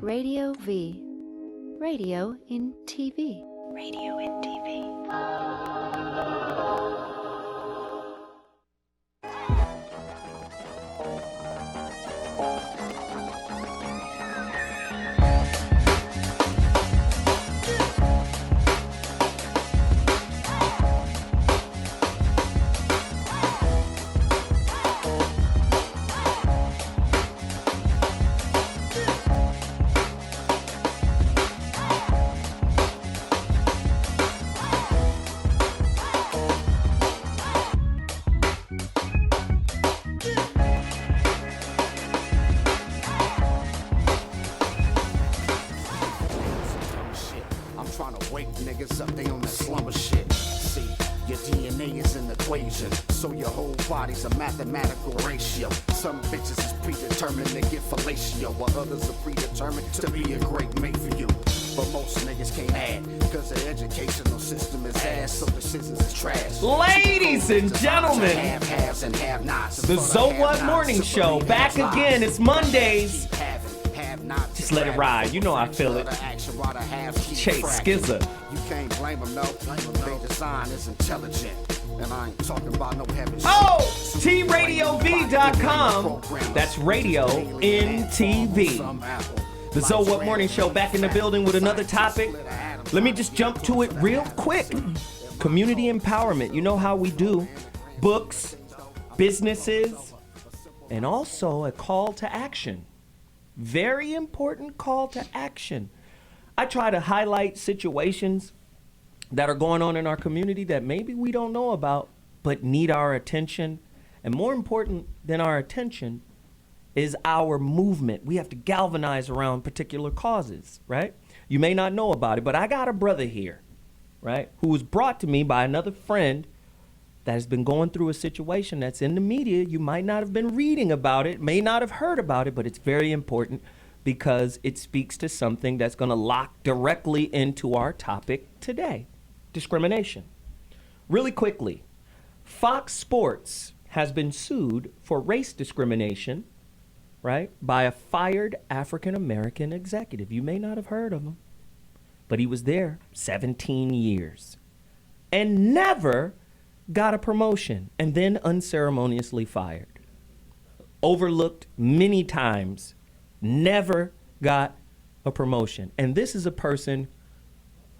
Radio V. Radio in TV. Radio in TV. A mathematical ratio. Some bitches is predetermined to get fellatio, while others are predetermined to be a great mate for you. But most niggas can't add, because the educational system is ass, so decisions is trash. Ladies and gentlemen, the So What Morning Show, back again. It's Mondays. Just let it ride. You know I feel it. Chase Skizza. You can't blame them, no. Their design is intelligent. And I ain't talking about no heaven. Oh, TRadiov.com. That's radio in TV. The So What Morning Show back in the building with another topic. Let me just jump to it real quick. Community empowerment. You know how we do. Books, businesses, and also a call to action. Very important call to action. I try to highlight situations that are going on in our community that maybe we don't know about, but need our attention. And more important than our attention is our movement. We have to galvanize around particular causes, right? You may not know about it, but I got a brother here, right, who was brought to me by another friend that has been going through a situation that's in the media. You might not have been reading about it, may not have heard about it, but it's very important because it speaks to something that's going to lock directly into our topic today. Discrimination. Really quickly, Fox Sports has been sued for race discrimination, right, by a fired African-American executive. You may not have heard of him, but he was there 17 years and never got a promotion and then unceremoniously fired. Overlooked many times, never got a promotion. And this is a person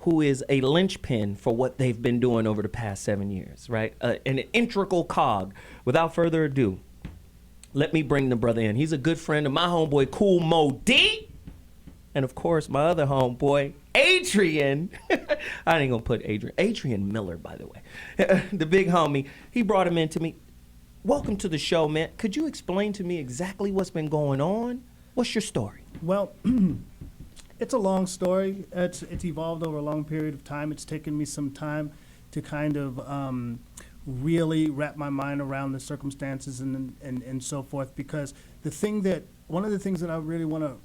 who is a linchpin for what they've been doing over the past 7 years, right? An integral cog. Without further ado, let me bring the brother in. He's a good friend of my homeboy, Cool Mo D, and of course, my other homeboy, Adrian. I ain't gonna put Adrian Miller, by the way. The big homie, he brought him in to me. Welcome to the show, man. Could you explain to me exactly what's been going on? What's your story? Well, it's a long story. It's evolved over a long period of time. It's taken me some time to kind of really wrap my mind around the circumstances and so forth, because one of the things that I really want to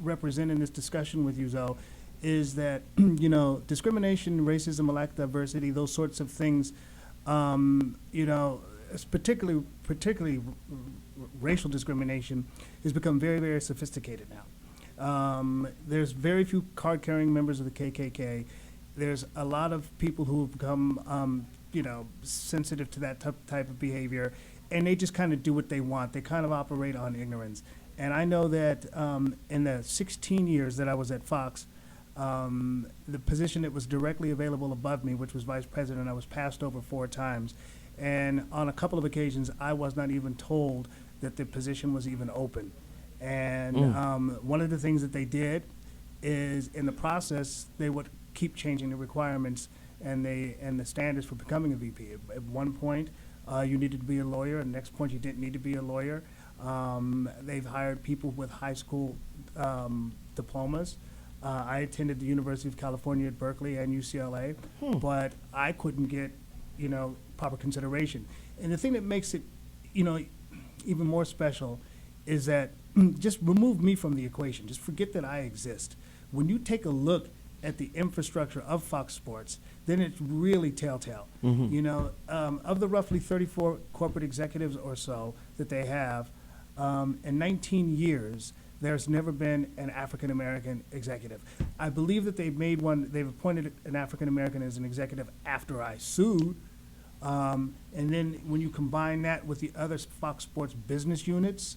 represent in this discussion with you, Zoe, is that, you know, discrimination, racism, lack of diversity, those sorts of things, you know, it's particularly racial discrimination has become very, very sophisticated now. There's very few card-carrying members of the KKK. There's a lot of people who have become, you know, sensitive to that type of behavior, and they just kind of do what they want. They kind of operate on ignorance. And I know that in the 16 years that I was at Fox, the position that was directly available above me, which was vice president, I was passed over 4 times. And on a couple of occasions, I was not even told that the position was even open. And one of the things that they did is, in the process, they would keep changing the requirements and the standards for becoming a VP. At one point, you needed to be a lawyer. At the next point, you didn't need to be a lawyer. They've hired people with high school diplomas. I attended the University of California at Berkeley and UCLA, but I couldn't get, you know, proper consideration. And the thing that makes it, you know, even more special is that just remove me from the equation. Just forget that I exist. When you take a look at the infrastructure of Fox Sports, then it's really telltale. You know, of the roughly 34 corporate executives or so that they have, in 19 years, there's never been an African-American executive. I believe that they've appointed an African-American as an executive after I sued. And then when you combine that with the other Fox Sports business units,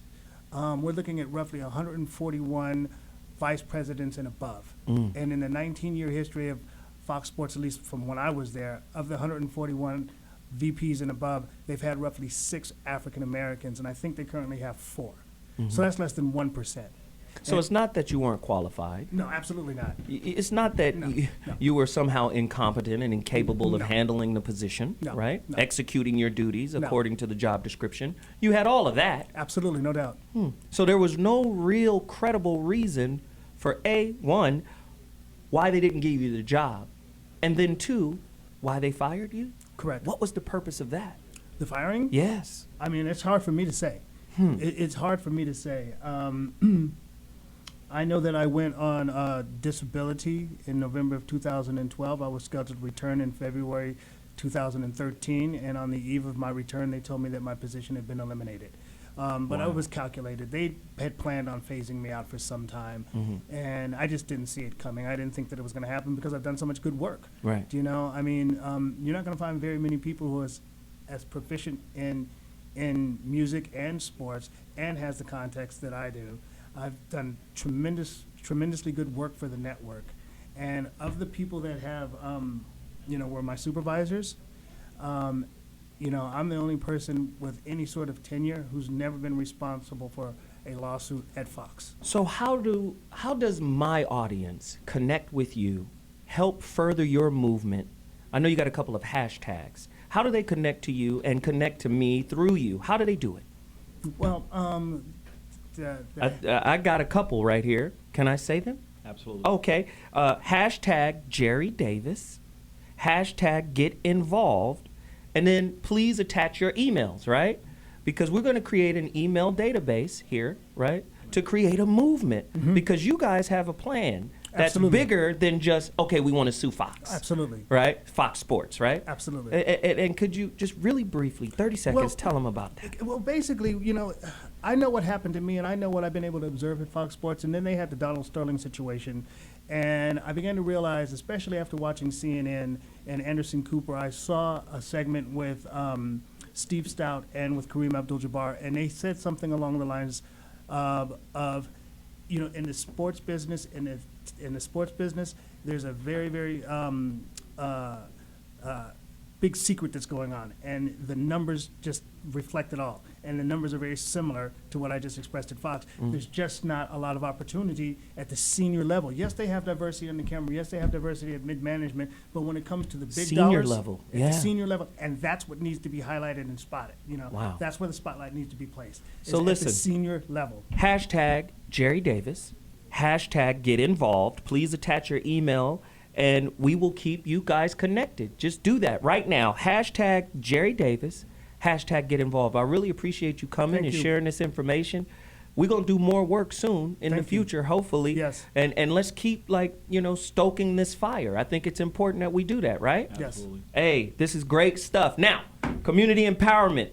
we're looking at roughly 141 vice presidents and above. And in the 19-year history of Fox Sports, at least from when I was there, of the 141 VPs and above, they've had roughly 6 African Americans, and I think they currently have 4. So that's less than 1%. So it's not that you weren't qualified. No, absolutely not. It's not that No, you, no. you were somehow incompetent and incapable of No. handling the position, No, right? no. Executing your duties No. according to the job description. You had all of that. Absolutely, no doubt. So there was no real credible reason for one, why they didn't give you the job, and then 2, why they fired you? Correct. What was the purpose of that? The firing? Yes. I mean, it's hard for me to say. It's hard for me to say. I know that I went on disability in November of 2012. I was scheduled to return in February 2013, and on the eve of my return, they told me that my position had been eliminated. But it was calculated. They had planned on phasing me out for some time, and I just didn't see it coming. I didn't think that it was going to happen because I've done so much good work. Right. You know, I mean, you're not going to find very many people who are as proficient in music and sports and has the context that I do. I've done tremendously good work for the network, and of the people that have, were my supervisors. I'm the only person with any sort of tenure who's never been responsible for a lawsuit at Fox. So how does my audience connect with you, help further your movement? I know you got a couple of hashtags. How do they connect to you and connect to me through you? How do they do it? Well, I got a couple right here. Can I say them? Absolutely. Okay. Hashtag Jerry Davis. Hashtag get involved. And then please attach your emails, right? Because we're going to create an email database here, right? To create a movement. Because you guys have a plan that's Absolutely. bigger than just, okay, we want to sue Fox. Absolutely. Right? Fox Sports, right? Absolutely. And could you just really briefly, 30 seconds, tell them about that? Well, basically, I know what happened to me, and I know what I've been able to observe at Fox Sports, and then they had the Donald Sterling situation, and I began to realize, especially after watching CNN and Anderson Cooper, I saw a segment with Steve Stout and with Kareem Abdul-Jabbar, and they said something along the lines of in the sports business, there's a very, very big secret that's going on, and the numbers just reflect it all. And the numbers are very similar to what I just expressed at Fox. There's just not a lot of opportunity at the senior level. Yes, they have diversity on the camera. Yes, they have diversity at mid-management. But when it comes to the big Senior dollars, level, at yeah. the senior level, and that's what needs to be highlighted and spotted. Wow. That's where the spotlight needs to be placed. So is listen. at the senior level. Hashtag Jerry Davis. Hashtag get involved. Please attach your email, and we will keep you guys connected. Just do that right now. Hashtag Jerry Davis. Hashtag get involved. I really appreciate you coming Thank and you. sharing this information. We're going to do more work soon in the Thank you. future, hopefully. Yes. And let's keep, stoking this fire. I think it's important that we do that, right? Yes. Absolutely. Hey, this is great stuff. Now, community empowerment.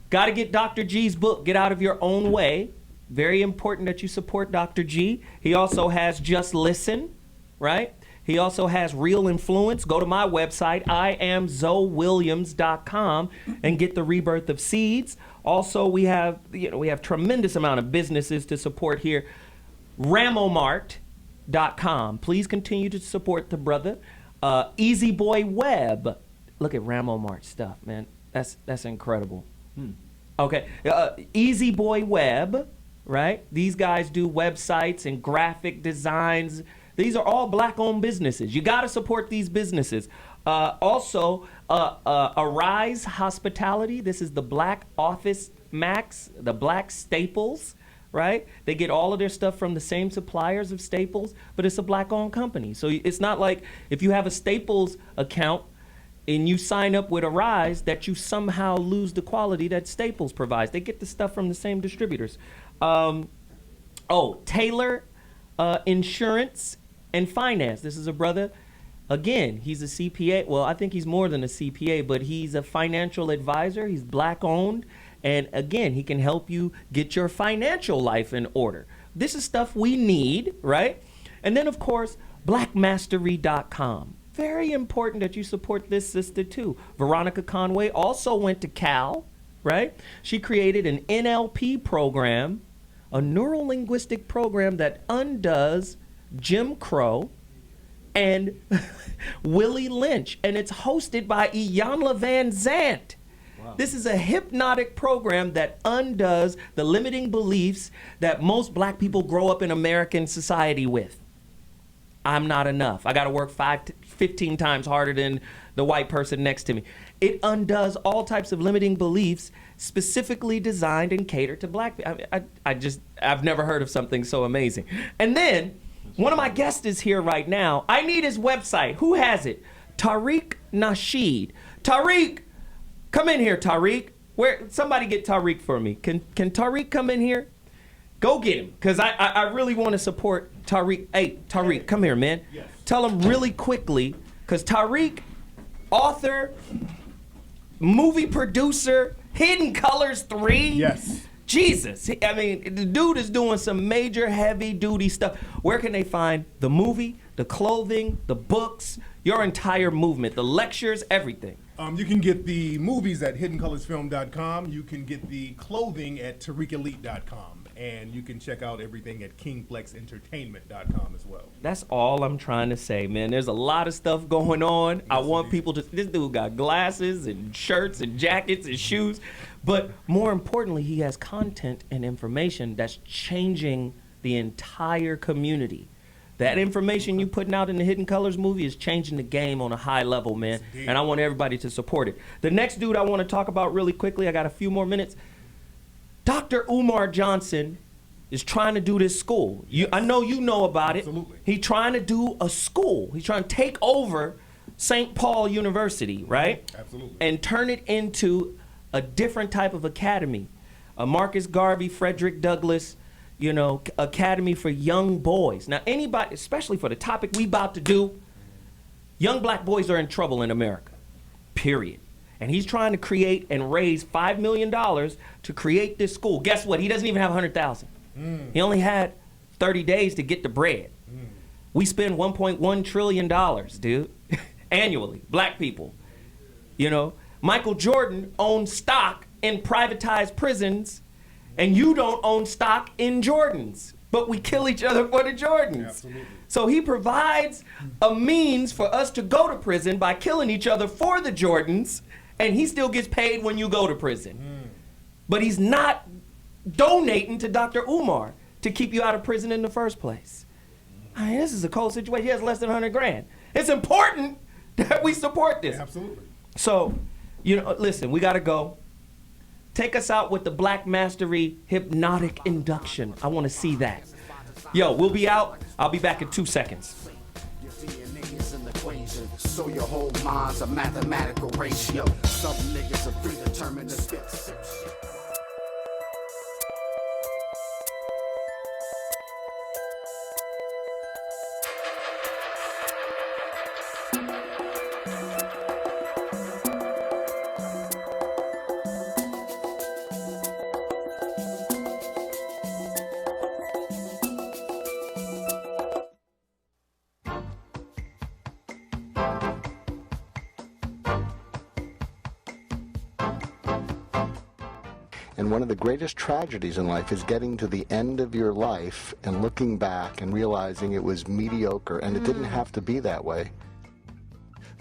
Got to get Dr. G's book, Get Out of Your Own Way. Very important that you support Dr. G. He also has Just Listen, right? He also has Real Influence. Go to my website, IamZoeWilliams.com, and get the Rebirth of Seeds. Also, we have tremendous amount of businesses to support here. Ramomart.com. Please continue to support the brother. Easy Boy Web. Look at Ramomart stuff, man. That's incredible. Okay, Easy Boy Web, right? These guys do websites and graphic designs. These are all black-owned businesses. You got to support these businesses. Also, Arise Hospitality. This is the Black Office Max, the Black Staples, right? They get all of their stuff from the same suppliers of Staples, but it's a black-owned company. So it's not like if you have a Staples account and you sign up with Arise that you somehow lose the quality that Staples provides. They get the stuff from the same distributors. Taylor Insurance and Finance. This is a brother. Again, he's a CPA. Well, I think he's more than a CPA, but he's a financial advisor. He's black owned. And again, he can help you get your financial life in order. This is stuff we need, right? And then, of course, blackmastery.com. Very important that you support this sister, too. Veronica Conway also went to Cal, right? She created an NLP program, a neuro-linguistic program that undoes Jim Crow and Willie Lynch, and it's hosted by Iyanla Van Zant. Wow. This is a hypnotic program that undoes the limiting beliefs that most black people grow up in American society with. I'm not enough. I got to work 15 times harder than the white person next to me. It undoes all types of limiting beliefs specifically designed and catered to black people. I've never heard of something so amazing. And then, one of my guests is here right now. I need his website. Who has it? Tariq Nasheed. Tariq, come in here, Tariq. Somebody get Tariq for me. Can Tariq come in here? Go get him, because I really want to support Tariq. Hey, Tariq, come here, man. Yes. Tell him really quickly, because Tariq, author, movie producer, Hidden Colors 3. Yes. Jesus, I mean, the dude is doing some major heavy-duty stuff. Where can they find the movie, the clothing, the books, your entire movement, the lectures, everything? You can get the movies at hiddencolorsfilm.com. You can get the clothing at tariqelite.com. And you can check out everything at kingflexentertainment.com as well. That's all I'm trying to say, man. There's a lot of stuff going on. Yes, I want people to, this dude got glasses and shirts and jackets and shoes. But more importantly, he has content and information that's changing the entire community. That information you putting out in the Hidden Colors movie is changing the game on a high level, man. Yes, and I want everybody to support it. The next dude I want to talk about really quickly, I got a few more minutes. Dr. Umar Johnson is trying to do this school. I know you know about it. Absolutely. He's trying to do a school. He's trying to take over St. Paul University, right? Absolutely. And turn it into a different type of academy. A Marcus Garvey, Frederick Douglass, academy for young boys. Now, anybody, especially for the topic we about to do, young black boys are in trouble in America, period. And he's trying to create and raise $5 million to create this school. Guess what? He doesn't even have $100,000. He only had 30 days to get the bread. We spend $1.1 trillion, dude, annually, black people. Michael Jordan owns stock in privatized prisons, and you don't own stock in Jordans. But we kill each other for the Jordans. Absolutely. So he provides a means for us to go to prison by killing each other for the Jordans, and he still gets paid when you go to prison. But he's not donating to Dr. Umar to keep you out of prison in the first place. I mean, this is a cold situation. He has less than 100 grand. It's important that we support this. Absolutely. So, listen, we got to go. Take us out with the Black Mastery hypnotic induction. I want to see that. Yo, we'll be out. I'll be back in 2 seconds. So your whole mind's a mathematical ratio. Some niggas are predetermined to spit. And one of the greatest tragedies in life is getting to the end of your life and looking back and realizing it was mediocre and it didn't have to be that way.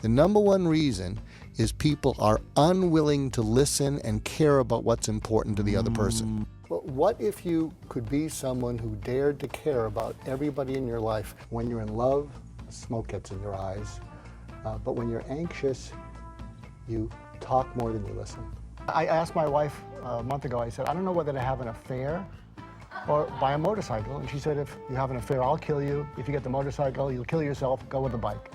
The number one reason is people are unwilling to listen and care about what's important to the other person. But what if you could be someone who dared to care about everybody in your life? When you're in love, smoke gets in your eyes. But when you're anxious, you talk more than you listen. I asked my wife a month ago, I said, I don't know whether to have an affair or buy a motorcycle. And she said, if you have an affair, I'll kill you. If you get the motorcycle, you'll kill yourself. Go with the bike.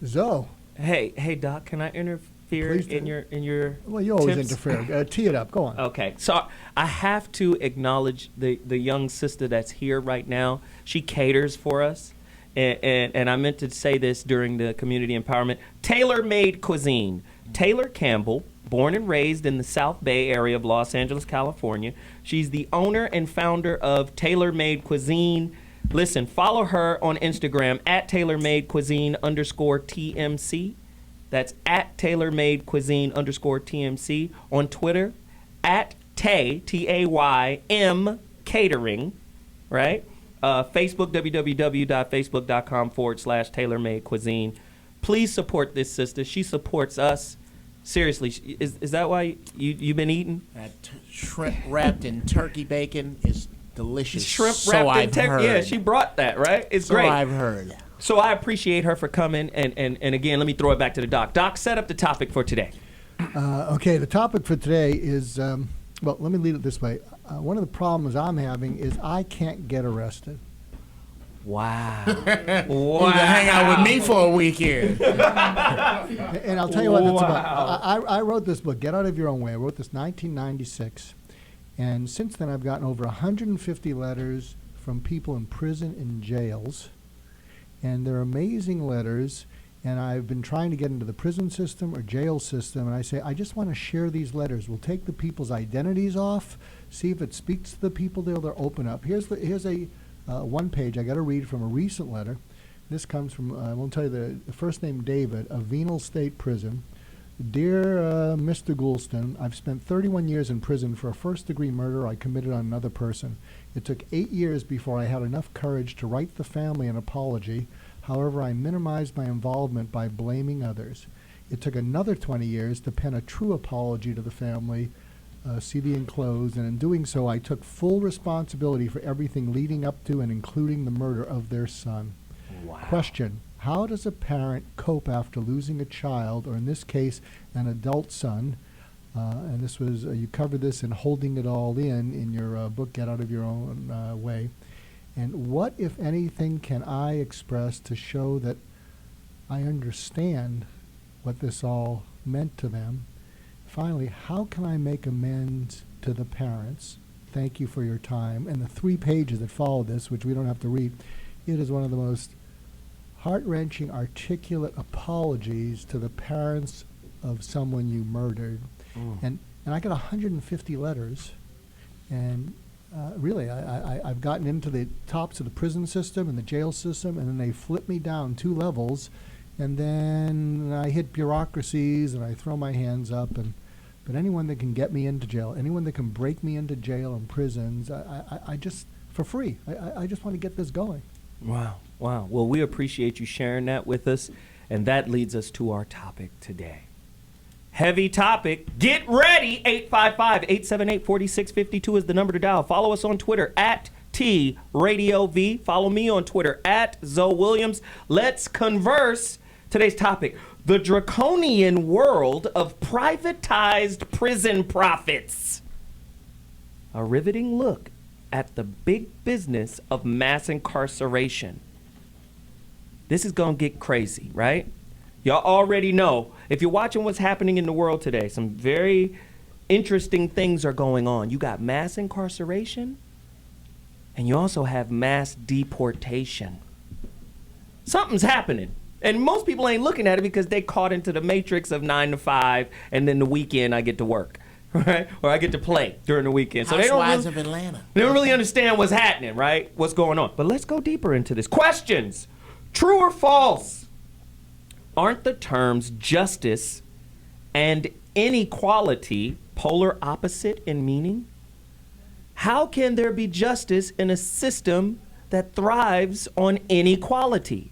Zoe. Hey, Doc, can I interfere in your Well, you always tips? interfere. Tee it up. Go on. Okay, so I have to acknowledge the young sister that's here right now. She caters for us. And I meant to say this during the community empowerment. Tailor-made cuisine. Taylor Campbell born and raised in the South Bay area of Los Angeles, California. She's the owner and founder of Tailor Made Cuisine. Listen, follow her on Instagram at tailormadecuisine_TMC. That's at tailormadecuisine_TMC. On Twitter, at Taym Catering, right? Facebook, www.facebook.com/tailormadecuisine. Please support this sister. She supports us. Seriously, is that why you've been eating? That shrimp wrapped in turkey bacon is delicious. Shrimp so wrapped in I've turkey. heard. Yeah, she brought that, right? It's so great. I've heard. So I appreciate her for coming. And again, let me throw it back to the doc. Doc, set up the topic for today. Okay, the topic for today is, well, let me lead it this way. One of the problems I'm having is I can't get arrested. Wow. You can hang out with me for a weekend. And I'll tell you what that's about. I wrote this book, Get Out of Your Own Way. I wrote this 1996. And since then, I've gotten over 150 letters from people in prison and jails. And they're amazing letters. And I've been trying to get into the prison system or jail system. And I say, I just want to share these letters. We'll take the people's identities off, see if it speaks to the people they'll open up. Here's a one page I got to read from a recent letter. This comes from, I won't tell you the first name, David, of Venal State Prison. Dear Mr. Goulston, I've spent 31 years in prison for a first-degree murder I committed on another person. It took 8 years before I had enough courage to write the family an apology. However, I minimized my involvement by blaming others. It took another 20 years to pen a true apology to the family, see the enclosed, and in doing so, I took full responsibility for everything leading up to and including the murder of their son. Wow. Question: how does a parent cope after losing a child, or in this case, an adult son? And this was, you covered this in Holding It All in your book, Get Out of Your Own Way. And what, if anything, can I express to show that I understand what this all meant to them? Finally, how can I make amends to the parents? Thank you for your time. And the 3 pages that follow this, which we don't have to read, it is one of the most heart-wrenching, articulate apologies to the parents of someone you murdered. And I got 150 letters, and really, I've gotten into the tops of the prison system and the jail system, and then they flip me down 2 levels, and then I hit bureaucracies, and I throw my hands up, but anyone that can get me into jail, anyone that can break me into jail and prisons, I just, for free, I just want to get this going. Wow. Wow. Well, we appreciate you sharing that with us. And that leads us to our topic today. Heavy topic. Get ready. 855-878-4652 is the number to dial. Follow us on Twitter at TRadioV. Follow me on Twitter at Zoe Williams. Let's converse. Today's topic: the draconian world of privatized prison profits. A riveting look at the big business of mass incarceration. This is going to get crazy, right? Y'all already know. If you're watching what's happening in the world today, some very interesting things are going on. You got mass incarceration, and you also have mass deportation. Something's happening. And most people ain't looking at it because they caught into the matrix of 9 to 5, and then the weekend I get to work, right? Or I get to play during the weekend. So Housewives of Atlanta. They don't really understand what's happening, right? What's going on. But let's go deeper into this. Questions. True or false? Aren't the terms justice and inequality polar opposite in meaning? How can there be justice in a system that thrives on inequality?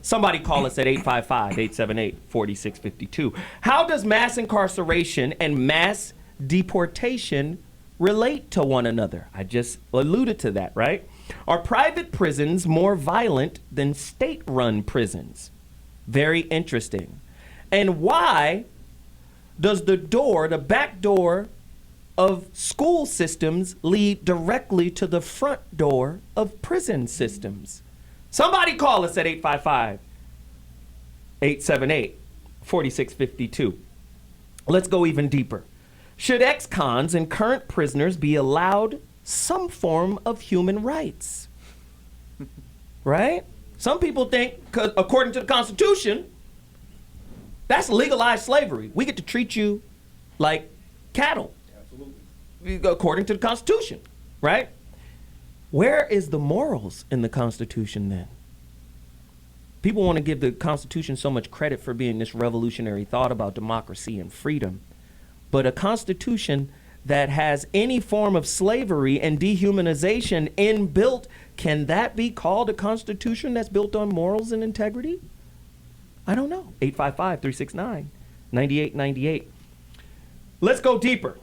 Somebody call us at 855-878-4652. How does mass incarceration and mass deportation relate to one another? I just alluded to that, right? Are private prisons more violent than state-run prisons? Very interesting. And why does the back door of school systems lead directly to the front door of prison systems? Somebody call us at 855-878-4652. Let's go even deeper. Should ex-cons and current prisoners be allowed some form of human rights? Right? Some people think, 'cause according to the Constitution, that's legalized slavery. We get to treat you like cattle. Absolutely. According to the Constitution, right? Where is the morals in the Constitution then? People want to give the Constitution so much credit for being this revolutionary thought about democracy and freedom. But a Constitution that has any form of slavery and dehumanization inbuilt, can that be called a Constitution that's built on morals and integrity? I don't know. 855-369-9898. Let's go deeper.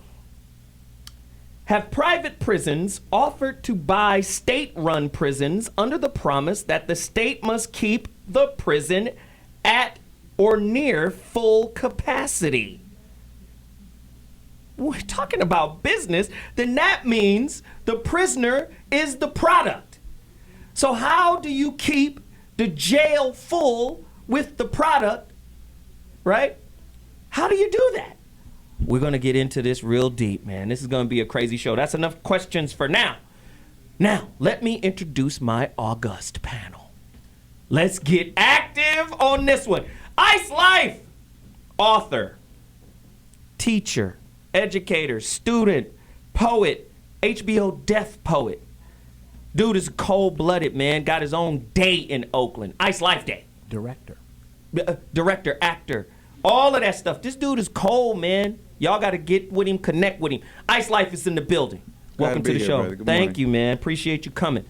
Have private prisons offered to buy state-run prisons under the promise that the state must keep the prison at or near full capacity? We're talking about business, then that means the prisoner is the product. So how do you keep the jail full with the product, right? How do you do that? We're going to get into this real deep, man. This is going to be a crazy show. That's enough questions for now. Now, let me introduce my august panel. Let's get active on this one. Ice Life, author, teacher, educator, student, poet, HBO death poet. Dude is cold-blooded, man. Got his own day in Oakland. Ice Life Day. Director. Director, actor, all of that stuff. This dude is cold, man. Y'all got to get with him, connect with him. Ice Life is in the building. Welcome to the show. Thank you, man. Appreciate you coming.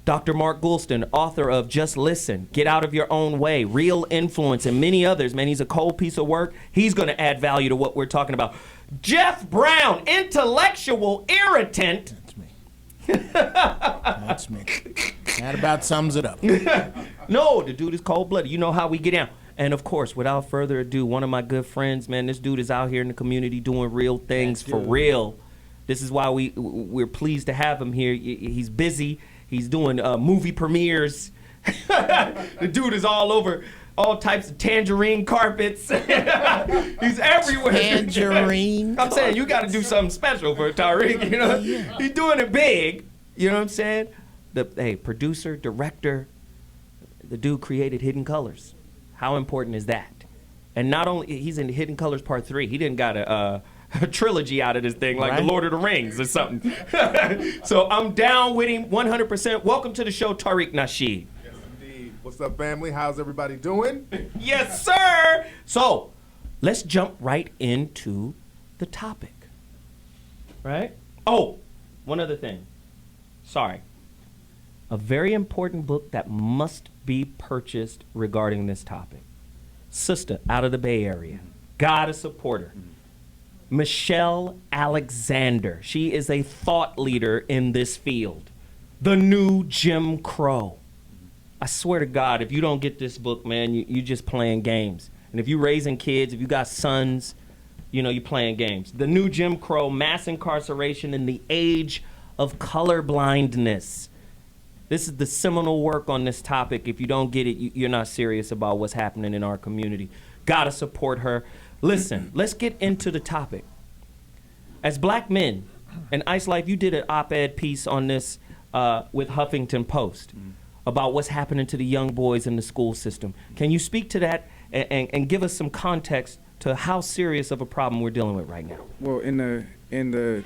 Dr. Mark Goulston, author of Just Listen, Get Out of Your Own Way, Real Influence, and many others. Man, he's a cold piece of work. He's going to add value to what we're talking about. Jeff Brown, intellectual irritant. That's me. That's me. That about sums it up. No, the dude is cold-blooded. You know how we get down. And of course, without further ado, one of my good friends, man, this dude is out here in the community doing real things for real. This is why we're pleased to have him here. He's busy. He's doing movie premieres. The dude is all over all types of tangerine carpets. He's everywhere. Tangerine. I'm saying you got to do something special for Tariq. You know, he's doing it big. You know what I'm saying? Hey, producer, director. The dude created Hidden Colors. How important is that? And not only, he's in Hidden Colors Part 3. He didn't got a trilogy out of this thing like The Lord of the Rings or something. So I'm down with him 100%. Welcome to the show, Tariq Nasheed. Yes, indeed. What's up, family? How's everybody doing? Yes, sir. So let's jump right into the topic. Right? Oh, one other thing. Sorry. A very important book that must be purchased regarding this topic. Sister out of the Bay Area. Gotta support her. Michelle Alexander. She is a thought leader in this field. The New Jim Crow. I swear to God, if you don't get this book, man, you just playing games. And if you're raising kids, if you got sons, you know, you're playing games. The New Jim Crow, Mass Incarceration in the Age of Colorblindness. This is the seminal work on this topic. If you don't get it, you're not serious about what's happening in our community. Gotta support her. Listen, let's get into the topic. As black men, and Ice Life, you did an op-ed piece on this with Huffington Post about what's happening to the young boys in the school system. Can you speak to that and give us some context to how serious of a problem we're dealing with right now? Well, in the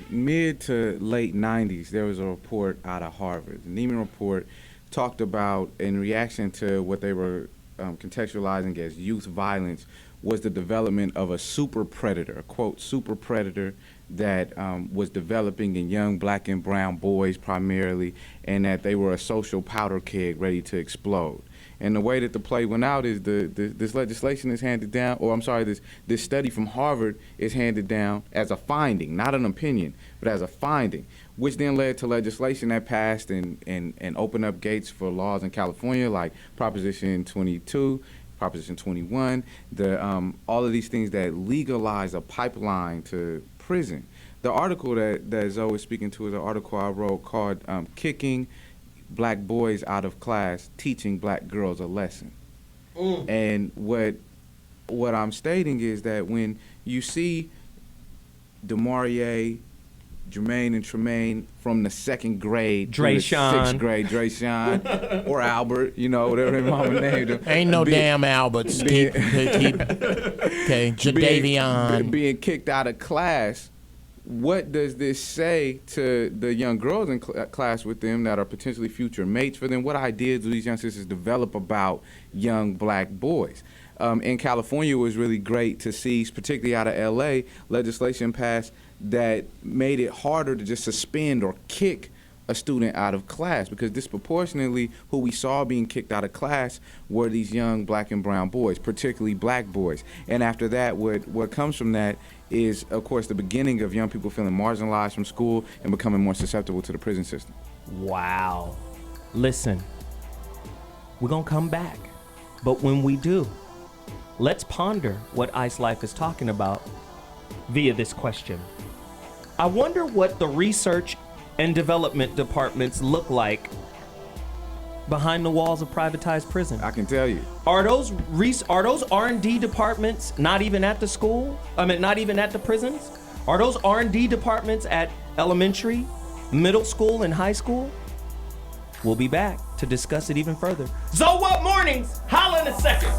mid to late 90s, there was a report out of Harvard. The Neiman report talked about, in reaction to what they were contextualizing as youth violence, was the development of a super predator, a quote, super predator that was developing in young black and brown boys primarily, and that they were a social powder keg ready to explode. And the way that the play went out is this legislation is handed down, or I'm sorry, this study from Harvard is handed down as a finding, not an opinion, but as a finding, which then led to legislation that passed and opened up gates for laws in California like Proposition 22, Proposition 21, all of these things that legalize a pipeline to prison. The article that Zoe was speaking to is an article I wrote called Kicking Black Boys Out of Class, Teaching Black Girls a Lesson. And what I'm stating is that when you see DeMaurier, Jermaine and Tremaine from the 2nd grade to the Drayshawn. 6th grade, Drayshawn, or Albert, whatever their mama named him. Ain't no damn Alberts. Okay, Jadavion. Being kicked out of class. What does this say to the young girls in class with them that are potentially future mates for them? What ideas do these young sisters develop about young black boys? In California, it was really great to see, particularly out of LA, legislation passed that made it harder to just suspend or kick a student out of class, because disproportionately who we saw being kicked out of class were these young black and brown boys, particularly black boys. And after that, what comes from that is, of course, the beginning of young people feeling marginalized from school and becoming more susceptible to the prison system. Wow. Listen, we're going to come back. But when we do, let's ponder what Ice Life is talking about via this question. I wonder what the research and development departments look like behind the walls of privatized prison. I can tell you. Are those R&D departments not even at the school? Not even at the prisons? Are those R&D departments at elementary, middle school, and high school? We'll be back to discuss it even further. So What Mornings? Holla in a second.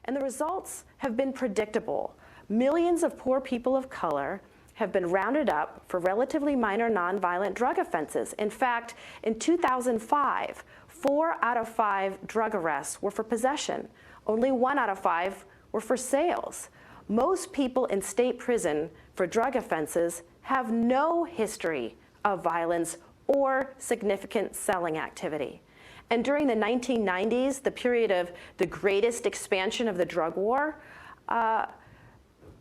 And the results have been predictable. Millions of poor people of color have been rounded up for relatively minor nonviolent drug offenses. In fact, in 2005, 4 out of 5 drug arrests were for possession. Only 1 out of 5 were for sales. Most people in state prison for drug offenses have no history of violence or significant selling activity. And during the 1990s, the period of the greatest expansion of the drug war,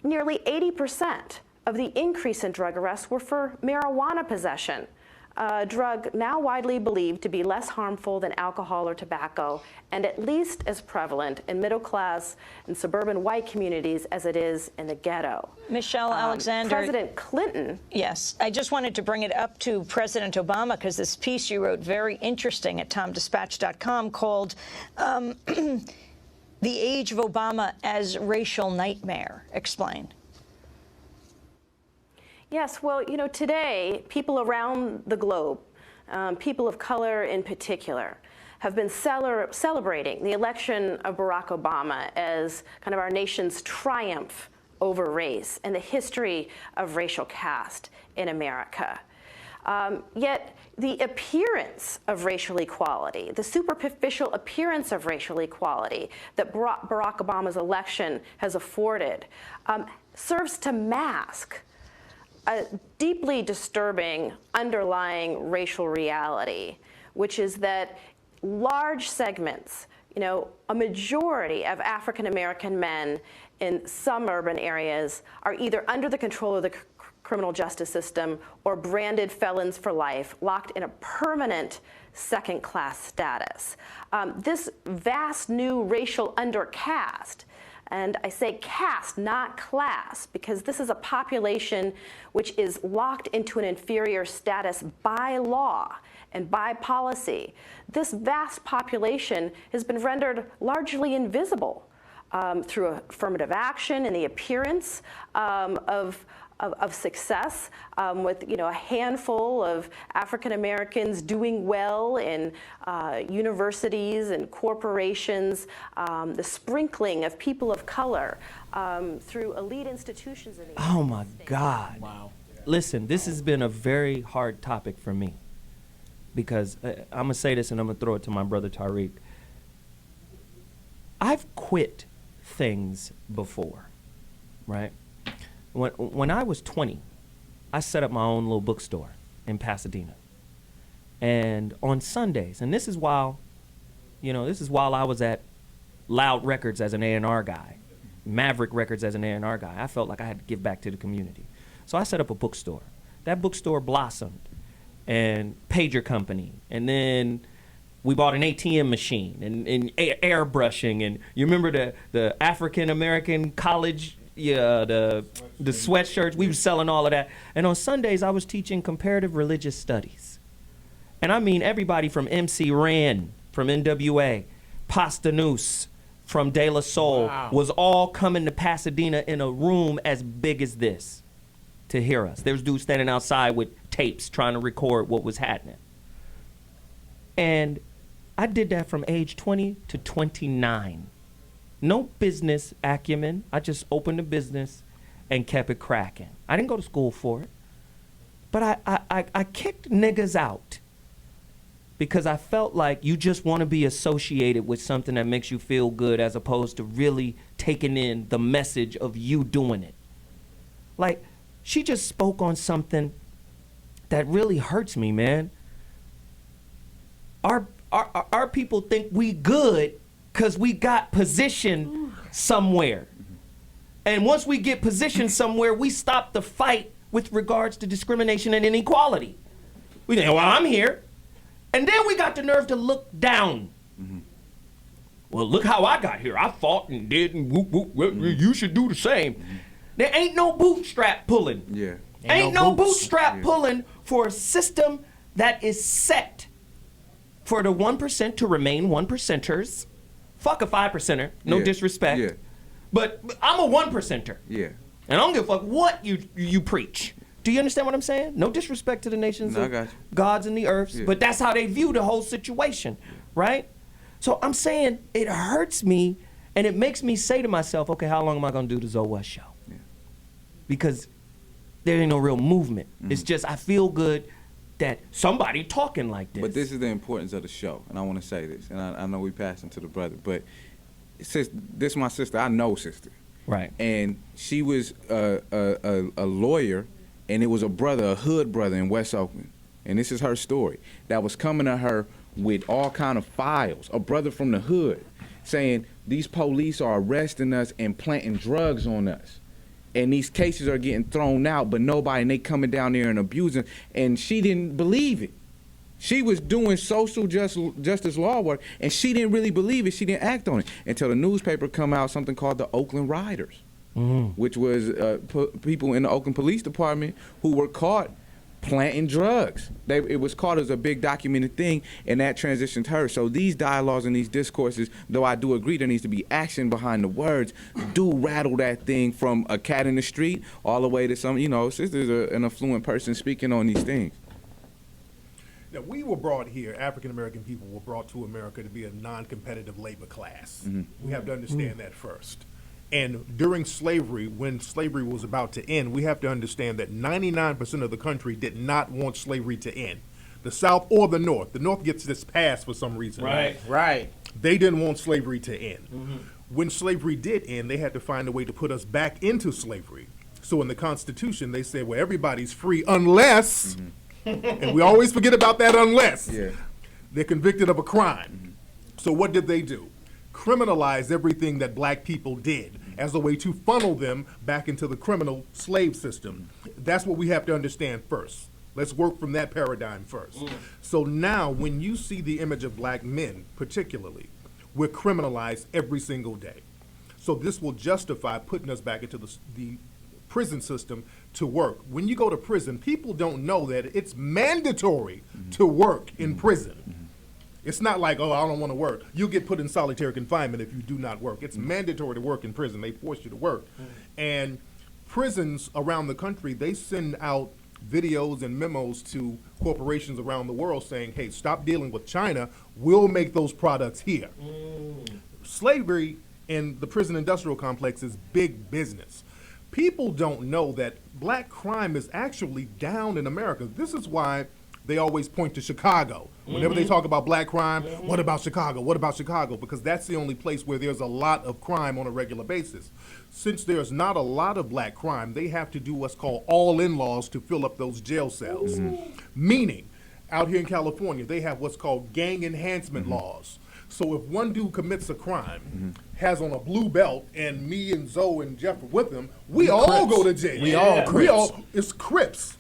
nearly 80% of the increase in drug arrests were for marijuana possession, a drug now widely believed to be less harmful than alcohol or tobacco, and at least as prevalent in middle-class and suburban white communities as it is in the ghetto. Michelle Alexander. President Clinton. Yes, I just wanted to bring it up to President Obama, because this piece you wrote, very interesting, at TomDispatch.com, called The Age of Obama as Racial Nightmare. Explain. Yes, well, today, people around the globe, people of color in particular, have been celebrating the election of Barack Obama as kind of our nation's triumph over race and the history of racial caste in America. Yet the appearance of racial equality, the superficial appearance of racial equality that Barack Obama's election has afforded, serves to mask a deeply disturbing underlying racial reality, which is that large segments, a majority of African American men in some urban areas are either under the control of the criminal justice system or branded felons for life, locked in a permanent second-class status. This vast new racial undercaste, and I say caste, not class, because this is a population which is locked into an inferior status by law and by policy. This vast population has been rendered largely invisible through affirmative action and the appearance of success, with a handful of African Americans doing well in universities and corporations, the sprinkling of people of color through elite institutions in the United Oh my States. God. Wow. Listen, this has been a very hard topic for me, because I'm going to say this and I'm going to throw it to my brother Tariq. I've quit things before, right? When I was 20, I set up my own little bookstore in Pasadena. And on Sundays, and this is while I was at Loud Records as an A&R guy, Maverick Records as an A&R guy. I felt like I had to give back to the community. So I set up a bookstore. That bookstore blossomed, and pager company, and then we bought an ATM machine and airbrushing, and you remember the African American college, the sweatshirts. We were selling all of that. And on Sundays, I was teaching comparative religious studies. And I mean everybody from MC Ren, from NWA, Pasta Noose, from De La Soul was all coming to Pasadena in a room as big as this to hear us. There was dudes standing outside with tapes trying to record what was happening. And I did that from age 20 to 29. No business acumen. I just opened a business and kept it cracking. I didn't go to school for it. But I kicked niggas out because I felt like you just want to be associated with something that makes you feel good as opposed to really taking in the message of you doing it. Like, she just spoke on something that really hurts me, man. Our people think we good because we got position somewhere. And once we get positioned somewhere, we stop the fight with regards to discrimination and inequality. We think, well, I'm here. And then we got the nerve to look down. Well, look how I got here. I fought and did, and whoop, whoop, whoop, you should do the same. There ain't no bootstrap pulling. Yeah. Ain't no bootstrap pulling for a system that is set for the 1% to remain 1%ers. Fuck a 5%er, no disrespect. Yeah. But I'm a 1%er. Yeah. And I don't give a fuck what you preach. Do you understand what I'm saying? No disrespect to the nations I of got you. gods and the earths, but that's how they view the whole situation, right? So I'm saying it hurts me, and it makes me say to myself, okay, how long am I gonna do the Zoe West show? Yeah. Because there ain't no real movement. It's just I feel good that somebody talking like this. But this is the importance of the show, and I want to say this, and I know we passing to the brother, but this is my sister. I know sister. Right. And she was a lawyer, and it was a hood brother in West Oakland. And this is her story. That was coming to her with all kind of files, a brother from the hood, saying these police are arresting us and planting drugs on us. And these cases are getting thrown out, but nobody, and they coming down there and abusing. And she didn't believe it. She was doing social justice law work, and she didn't really believe it. She didn't act on it until the newspaper come out, something called the Oakland Riders, which was people in the Oakland Police Department who were caught planting drugs. It was caught as a big documented thing, and that transitioned her. So these dialogues and these discourses, though I do agree there needs to be action behind the words, do rattle that thing from a cat in the street all the way to some, sister's an affluent person speaking on these things. Now, we were brought here, African-American people were brought to America to be a non-competitive labor class. We have to understand that first. And during slavery, when slavery was about to end, we have to understand that 99% of the country did not want slavery to end. The South or the North. The North gets this pass for some reason. Right. They didn't want slavery to end. When slavery did end, they had to find a way to put us back into slavery. So in the Constitution, they said, well, everybody's free unless... and we always forget about that unless they're convicted of a crime. So what did they do? Criminalize everything that black people did as a way to funnel them back into the criminal slave system. That's what we have to understand first. Let's work from that paradigm first. So now when you see the image of black men particularly, we're criminalized every single day. So this will justify putting us back into the prison system to work. When you go to prison, people don't know that it's mandatory to work in prison. It's not like, oh, I don't want to work. You'll get put in solitary confinement if you do not work. It's mandatory to work in prison. They force you to work. And prisons around the country, they send out videos and memos to corporations around the world saying, hey, stop dealing with China. We'll make those products here. Slavery in the prison industrial complex is big business. People don't know that black crime is actually down in America. This is why they always point to Chicago. Whenever they talk about black crime, what about Chicago? What about Chicago? Because that's the only place where there's a lot of crime on a regular basis. Since there's not a lot of black crime, they have to do what's called all-in laws to fill up those jail cells. Meaning, out here in California, they have what's called gang enhancement laws. So if one dude commits a crime, has on a blue belt, and me and Zoe and Jeff are with him, we all go to jail. It's Crips.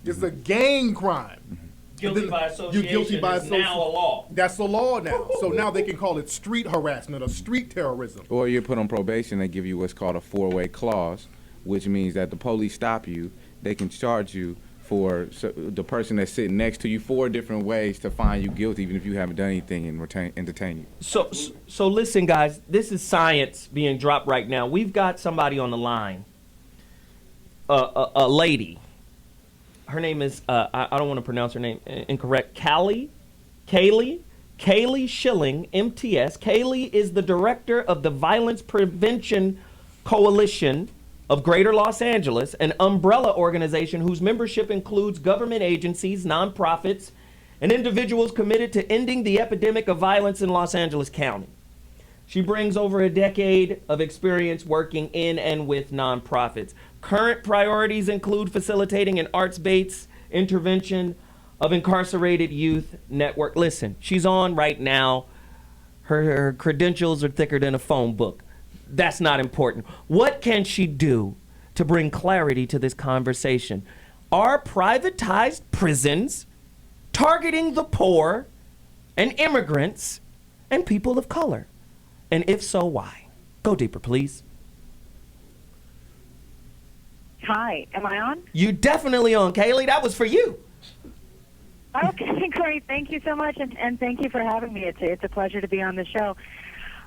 It's a gang crime. Guilty by association You're guilty by is now a law. That's the law now. So now they can call it street harassment or street terrorism. Or you're put on probation, they give you what's called a four-way clause, which means that the police stop you, they can charge you for the person that's sitting next to you 4 different ways to find you guilty, even if you haven't done anything, and entertain you. So listen, guys, this is science being dropped right now. We've got somebody on the line, a lady. Her name is, I don't want to pronounce her name incorrect, Kaylee Schilling, MTS. Kaylee is the director of the Violence Prevention Coalition of Greater Los Angeles, an umbrella organization whose membership includes government agencies, nonprofits, and individuals committed to ending the epidemic of violence in Los Angeles County. She brings over a decade of experience working in and with nonprofits. Current priorities include facilitating an arts-based intervention of incarcerated youth network. Listen, she's on right now. Her credentials are thicker than a phone book. That's not important. What can she do to bring clarity to this conversation? Are privatized prisons targeting the poor and immigrants and people of color? And if so, why? Go deeper, please. Hi, am I on? You're definitely on, Kaylee. That was for you. Okay, great. Thank you so much, and thank you for having me. It's a pleasure to be on the show.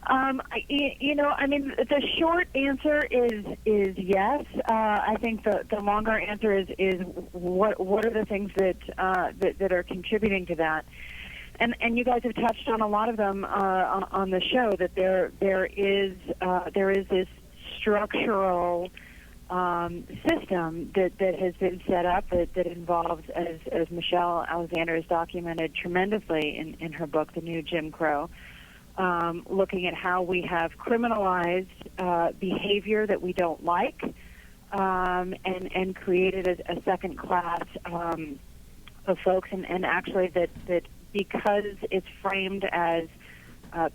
The short answer is yes. I think the longer answer is what are the things that are contributing to that, and you guys have touched on a lot of them on the show. That there is this structural system that has been set up that involves, as Michelle Alexander has documented tremendously in her book, The New Jim Crow. Looking at how we have criminalized behavior that we don't like, and created a second class of folks, and actually that because it's framed as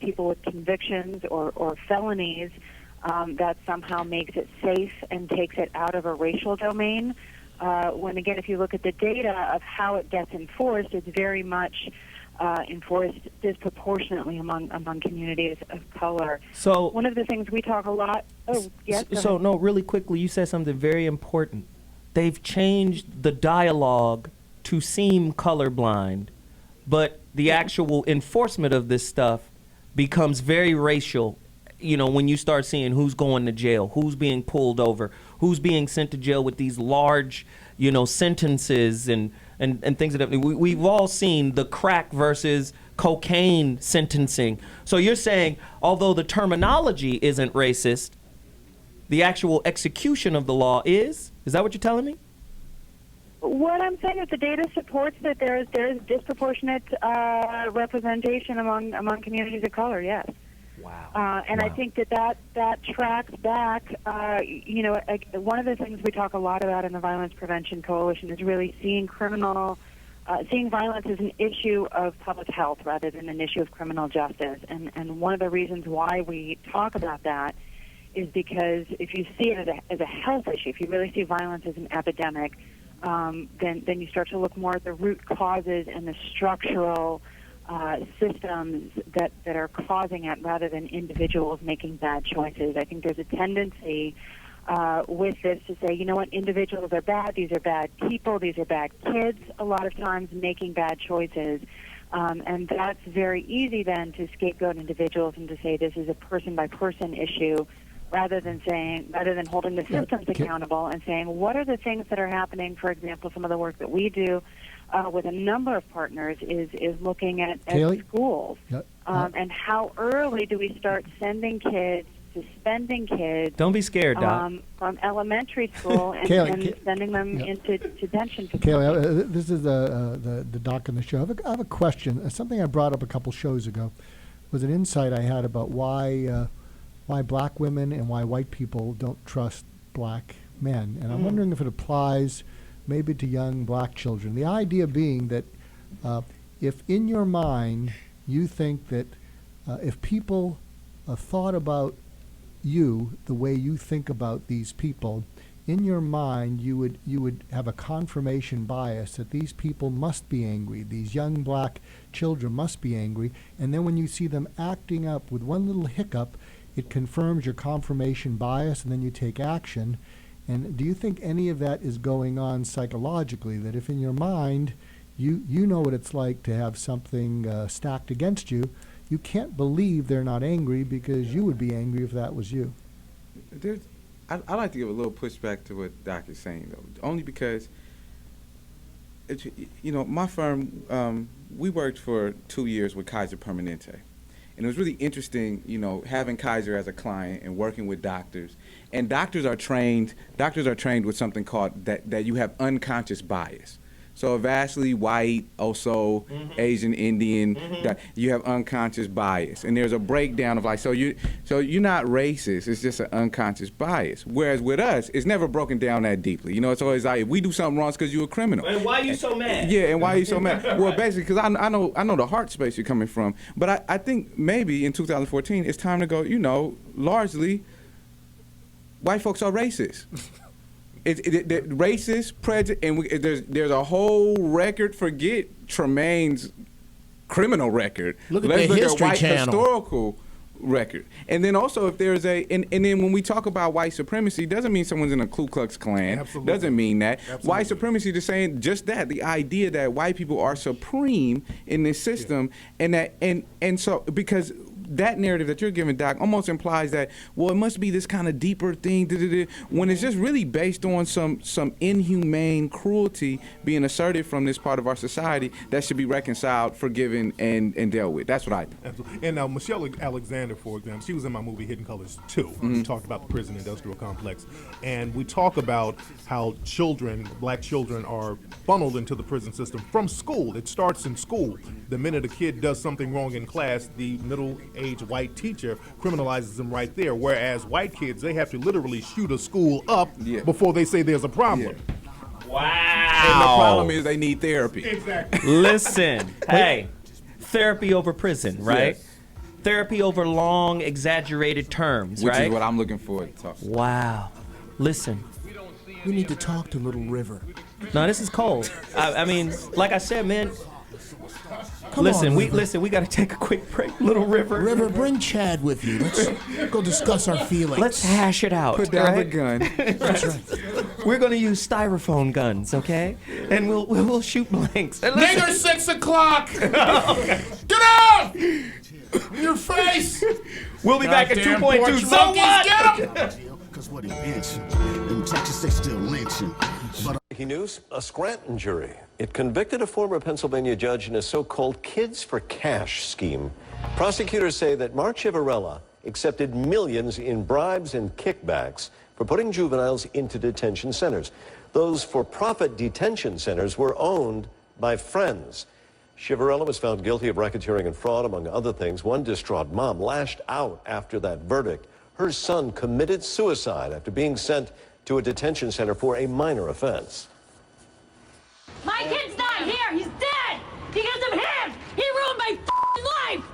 people with convictions or felonies, that somehow makes it safe and takes it out of a racial domain. When again, if you look at the data of how it gets enforced, it's very much enforced disproportionately among communities of color. So one of the things we talk a lot. Oh, yes. So no, really quickly, you said something very important. They've changed the dialogue to seem colorblind, but the actual enforcement of this stuff becomes very racial. You know, when you start seeing who's going to jail, who's being pulled over, who's being sent to jail with these large, sentences and things of that. We've all seen the crack versus cocaine sentencing. So you're saying, although the terminology isn't racist, the actual execution of the law is? Is that what you're telling me? What I'm saying is the data supports that there's disproportionate representation among communities of color. Yes. Wow. And I think that tracks back. One of the things we talk a lot about in the Violence Prevention Coalition is really seeing violence as an issue of public health rather than an issue of criminal justice. And one of the reasons why we talk about that is because if you see it as a health issue, if you really see violence as an epidemic, then you start to look more at the root causes and the structural systems that are causing it rather than individuals making bad choices. I think there's a tendency with this to say, individuals are bad, these are bad people, these are bad kids, a lot of times making bad choices. And that's very easy then to scapegoat individuals and to say this is a person-by-person issue rather than holding the systems accountable and saying what are the things that are happening. For example, some of the work that we do with a number of partners is looking at schools and how early do we start sending kids, suspending kids. Don't be scared, Doc. From elementary school and sending them into detention facilities. Kaylee, this is the doc on the show. I have a question. Something I brought up a couple shows ago was an insight I had about why black women and why white people don't trust black men. And I'm wondering if it applies maybe to young black children. The idea being that if in your mind you think that if people thought about you the way you think about these people, in your mind you would have a confirmation bias that these people must be angry, these young black children must be angry, and then when you see them acting up with one little hiccup, it confirms your confirmation bias, and then you take action. And do you think any of that is going on psychologically, that if in your mind you know what it's like to have something stacked against you, you can't believe they're not angry because you would be angry if that was you? I like to give a little pushback to what Doc is saying, though, only because, my firm, we worked for 2 years with Kaiser Permanente. And it was really interesting, having Kaiser as a client and working with doctors. And doctors are trained with something called that you have unconscious bias. So a vastly white, also Asian Indian, you have unconscious bias. And there's a breakdown of so you're not racist, it's just an unconscious bias. Whereas with us, it's never broken down that deeply. It's always like, if we do something wrong, it's because you're a criminal. And why are you so mad? Yeah, and why are you so mad? Well, basically, because I know the heart space you're coming from. But I think maybe in 2014, it's time to go, largely, white folks are racist. Racist, prejudice, and there's a whole record. Forget Tremaine's criminal record. Let's look the at History white Channel. Historical record. And then also, if there's and then when we talk about white supremacy, doesn't mean someone's in a Ku Klux Klan. Absolutely. Doesn't mean that. Absolutely. White supremacy is saying just that, the idea that white people are supreme in this system, and so because that narrative that you're giving, Doc, almost implies that, well, it must be this kind of deeper thing, when it's just really based on some inhumane cruelty being asserted from this part of our society that should be reconciled, forgiven, and dealt with. That's what I think. Absolutely. And Michelle Alexander, for example, she was in my movie Hidden Colors 2. We talked about the prison industrial complex. And we talk about how black children are funneled into the prison system from school. It starts in school. The minute a kid does something wrong in class, the middle-aged white teacher criminalizes them right there. Whereas white kids, they have to literally shoot a school up before they say there's a problem. Yeah. Wow. And the problem is they need therapy. Exactly. Listen, hey, therapy over prison, right? Yes. Therapy over long, exaggerated terms, Which right? is what I'm looking for to talk about. Wow. Listen. We need to talk to Little River. No, this is cold. I mean, like I said, man. Listen, we got to take a quick break, Little River. River, bring Chad with you. Let's go discuss our feelings. Let's hash it out. Put down the right? gun. That's right. We're gonna use styrofoam guns, okay? And we'll shoot blanks. And Nigger 6 o'clock. Get out! Your face. We'll be back at 2.2. So what? Cause what he bitching. In Texas they still lynching. Breaking news, a Scranton jury. It convicted a former Pennsylvania judge in a so-called Kids for Cash scheme. Prosecutors say that Mark Chivarella accepted millions in bribes and kickbacks for putting juveniles into detention centers. Those for-profit detention centers were owned by friends. Chivarella was found guilty of racketeering and fraud, among other things. One distraught mom lashed out after that verdict. Her son committed suicide after being sent to a detention center for a minor offense. My kid's not here. He's dead because of him. He ruined my life.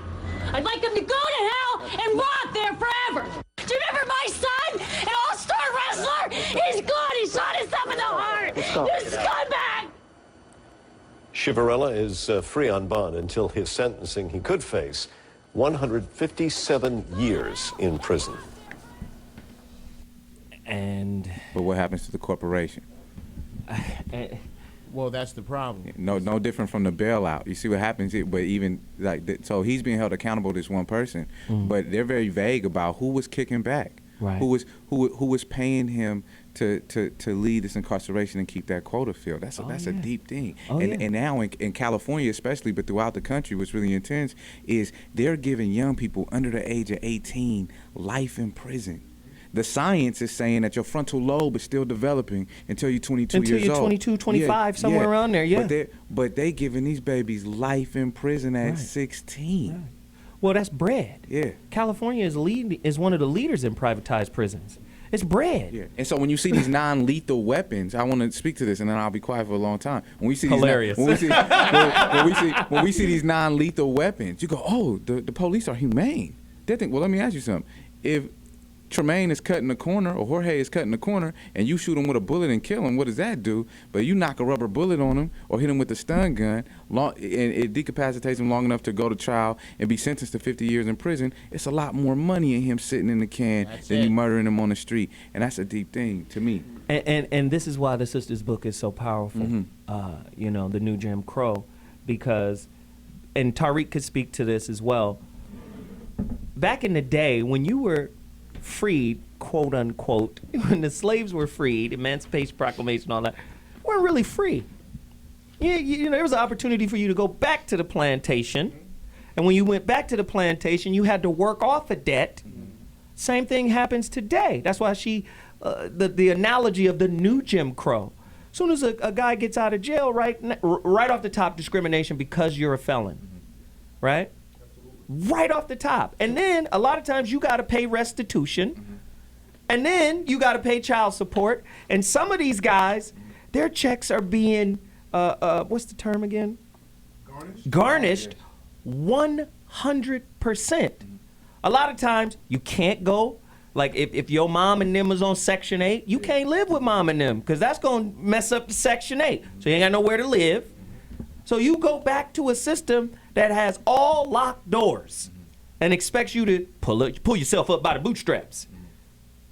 I'd like him to go to hell and rot there forever. Do you remember my son, an all-star wrestler? He's gone. He shot himself in the heart. You scumbag. Chivarella is free on bond until his sentencing. He could face 157 years in prison. But what happens to the corporation? Well, that's the problem. No different from the bailout. You see what happens? But even so he's being held accountable to this one person, but they're very vague about who was kicking back, right? Who was paying him to lead this incarceration and keep that quota filled. That's a deep thing. And now in California especially, but throughout the country, what's really intense is they're giving young people under the age of 18 life in prison. The science is saying that your frontal lobe is still developing until you're 22 years old. Until you're 22, 25, somewhere around there, yeah. But they giving these babies life in prison at 16. Right. Well, that's bread. Yeah. California is one of the leaders in privatized prisons. It's bread. Yeah. And so when you see these non-lethal weapons, I want to speak to this, and then I'll be quiet for a long time. When we see hilarious. when we see these non-lethal weapons, you go, oh, the police are humane. They think, well, let me ask you something. If Tremaine is cutting the corner, or Jorge is cutting the corner, and you shoot him with a bullet and kill him, what does that do? But you knock a rubber bullet on him or hit him with a stun gun, and it decapacitates him long enough to go to trial and be sentenced to 50 years in prison. It's a lot more money in him sitting in the can than you murdering him on the street. And that's a deep thing to me. And this is why the sister's book is so powerful, you know, The New Jim Crow, because, and Tariq could speak to this as well, back in the day when you were freed, quote unquote, when the slaves were freed, Emancipation Proclamation, all that, weren't really free. You know, there was an opportunity for you to go back to the plantation, and when you went back to the plantation, you had to work off a debt. Same thing happens today. That's why the analogy of the new Jim Crow. As soon as a guy gets out of jail, right off the top, discrimination because you're a felon, right? Right off the top. And then a lot of times you got to pay restitution, and then you got to pay child support. And some of these guys, their checks are being, what's the term again? Garnished 100%. A lot of times you can't go. Like if your mom and them is on Section 8, you can't live with mom and them because that's going to mess up the Section 8. So you ain't got nowhere to live. So you go back to a system that has all locked doors and expects you to pull yourself up by the bootstraps.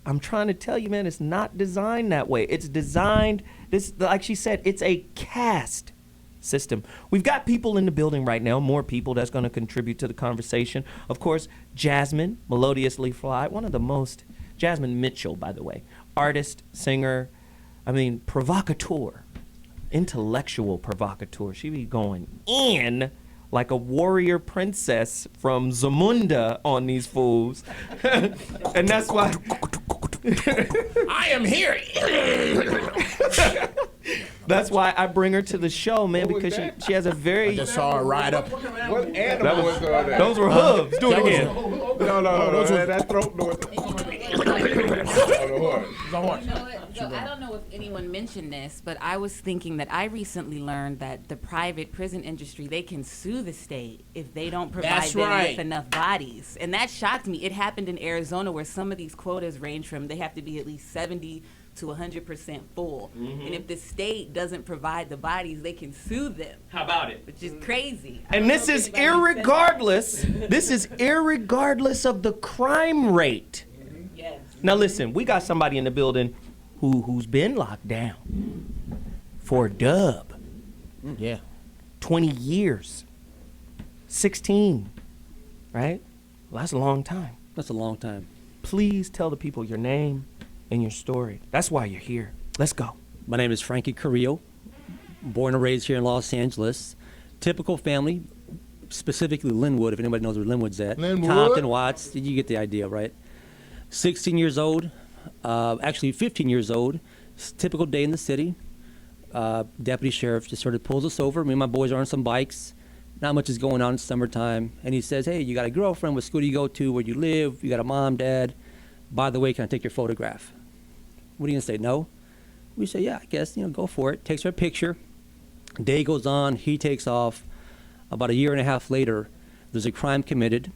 I'm trying to tell you, man, it's not designed that way. It's designed, this, like she said, it's a caste system. We've got people in the building right now, more people that's going to contribute to the conversation. Of course, Jasmine, Melodiously Fly, one of the most, Jasmine Mitchell, by the way, artist, singer, I mean, provocateur, intellectual provocateur. She be going in like a warrior princess from Zamunda on these fools. And that's why I am here. That's why I bring her to the show, man, because she has a very... I just saw her ride up. What animal was that? Those were hooves. Do it again. No. That's throat noise. So I don't know if anyone mentioned this, but I was thinking that I recently learned that the private prison industry, they can sue the state if they don't provide them with enough bodies. And that shocked me. It happened in Arizona where some of these quotas range from, they have to be at least 70 to 100% full. And if the state doesn't provide the bodies, they can sue them. How about it? Which is crazy. And this is irregardless of the crime rate. Yes. Now listen, we got somebody in the building who's been locked down for a dub. 20 years. 16. Right? Well, that's a long time. That's a long time. Please tell the people your name and your story. That's why you're here. Let's go. My name is Frankie Carrillo, born and raised here in Los Angeles. Typical family, specifically Linwood, if anybody knows where Linwood's at. Linwood. Compton, Watts, you get the idea, right? 16 years old, actually 15 years old, typical day in the city. Deputy sheriff just sort of pulls us over. Me and my boys are on some bikes. Not much is going on, it's summertime. And he says, hey, you got a girlfriend, what school do you go to, where do you live, you got a mom, dad. By the way, can I take your photograph? What are you gonna say, no? We say, yeah, I guess, go for it. Takes her a picture. Day goes on, he takes off. About a year and a half later, there's a crime committed.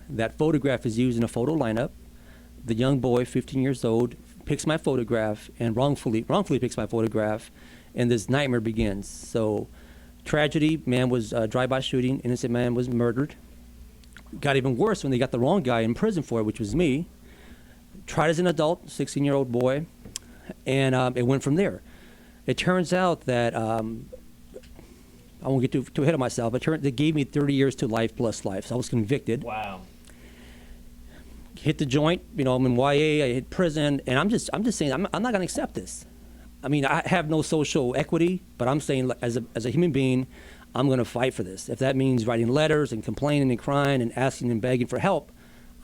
That photograph is used in a photo lineup. The young boy, 15 years old, picks my photograph and wrongfully picks my photograph, and this nightmare begins. So, tragedy, man was drive-by shooting, innocent man was murdered. Got even worse when they got the wrong guy in prison for it, which was me. Tried as an adult, 16-year-old boy, and it went from there. It turns out that, I won't get too ahead of myself, they gave me 30 years to life plus life, so I was convicted. Wow. Hit the joint, I'm in YA, I hit prison, and I'm just saying, I'm not gonna accept this. I mean, I have no social equity, but I'm saying as a human being, I'm gonna fight for this. If that means writing letters and complaining and crying and asking and begging for help,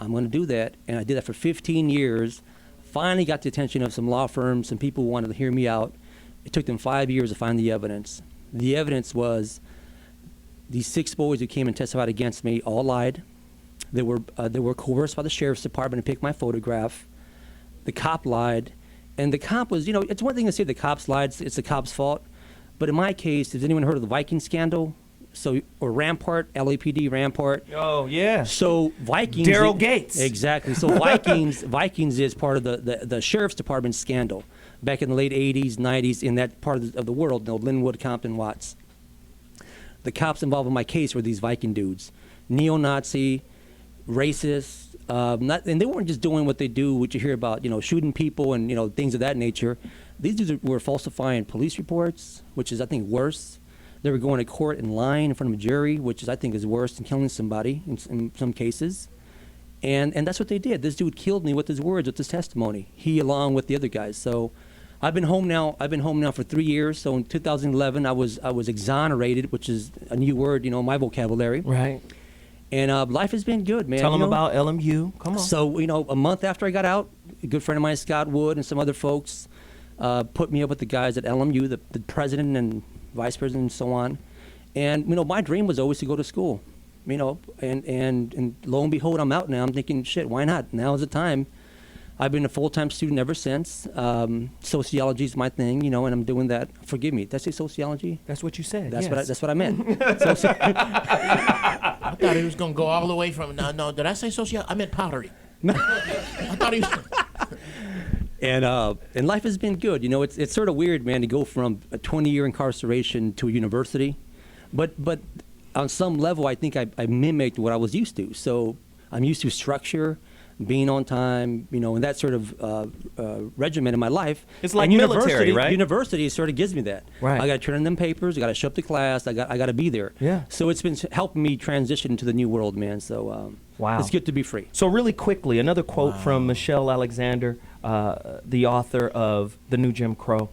I'm going to do that. And I did that for 15 years. Finally got the attention of some law firms, some people who wanted to hear me out. It took them 5 years to find the evidence. The evidence was these 6 boys who came and testified against me all lied. They were coerced by the sheriff's department to pick my photograph. The cop lied. And the cop was, it's one thing to say the cops lied, it's the cop's fault. But in my case, has anyone heard of the Viking scandal? or Rampart, LAPD Rampart. Oh yeah. So Vikings. Daryl Gates. Exactly. So Vikings is part of the sheriff's department scandal back in the late 80s, 90s in that part of the world. Linwood, Compton, Watts. The cops involved in my case were these Viking dudes, neo-Nazi, racist. And they weren't just doing what they do, what you hear about, shooting people and, things of that nature. These dudes were falsifying police reports, which is, I think, worse. They were going to court and lying in front of a jury, which is, I think, is worse than killing somebody in some cases. And that's what they did. This dude killed me with his words, with his testimony. He, along with the other guys. So I've been home now for 3 years. So in 2011, I was exonerated, which is a new word, my vocabulary. Right. And life has been good, man. Tell them about LMU. Come on. So, a month after I got out, a good friend of mine, Scott Wood, and some other folks put me up with the guys at LMU, the president and vice president and so on. And, my dream was always to go to school, and lo and behold, I'm out now. I'm thinking, shit, why not? Now is the time. I've been a full-time student ever since. Sociology is my thing, and I'm doing that. Forgive me, did I say sociology? That's what you said. That's yes. That's what I meant. I thought he was going to go all the way from, no, did I say sociology? I meant pottery. I thought he was... And life has been good. It's sort of weird, man, to go from a 20-year incarceration to a university. But on some level, I think I mimicked what I was used to. So I'm used to structure, being on time, and that sort of regimen in my life. It's like military, right? University sort of gives me that. Right. I got to turn in them papers. I got to show up to class. I got to be there. Yeah. So it's been helping me transition to the new world, man. So wow, it's good to be free. So really quickly, another quote from Michelle Alexander, the author of The New Jim Crow.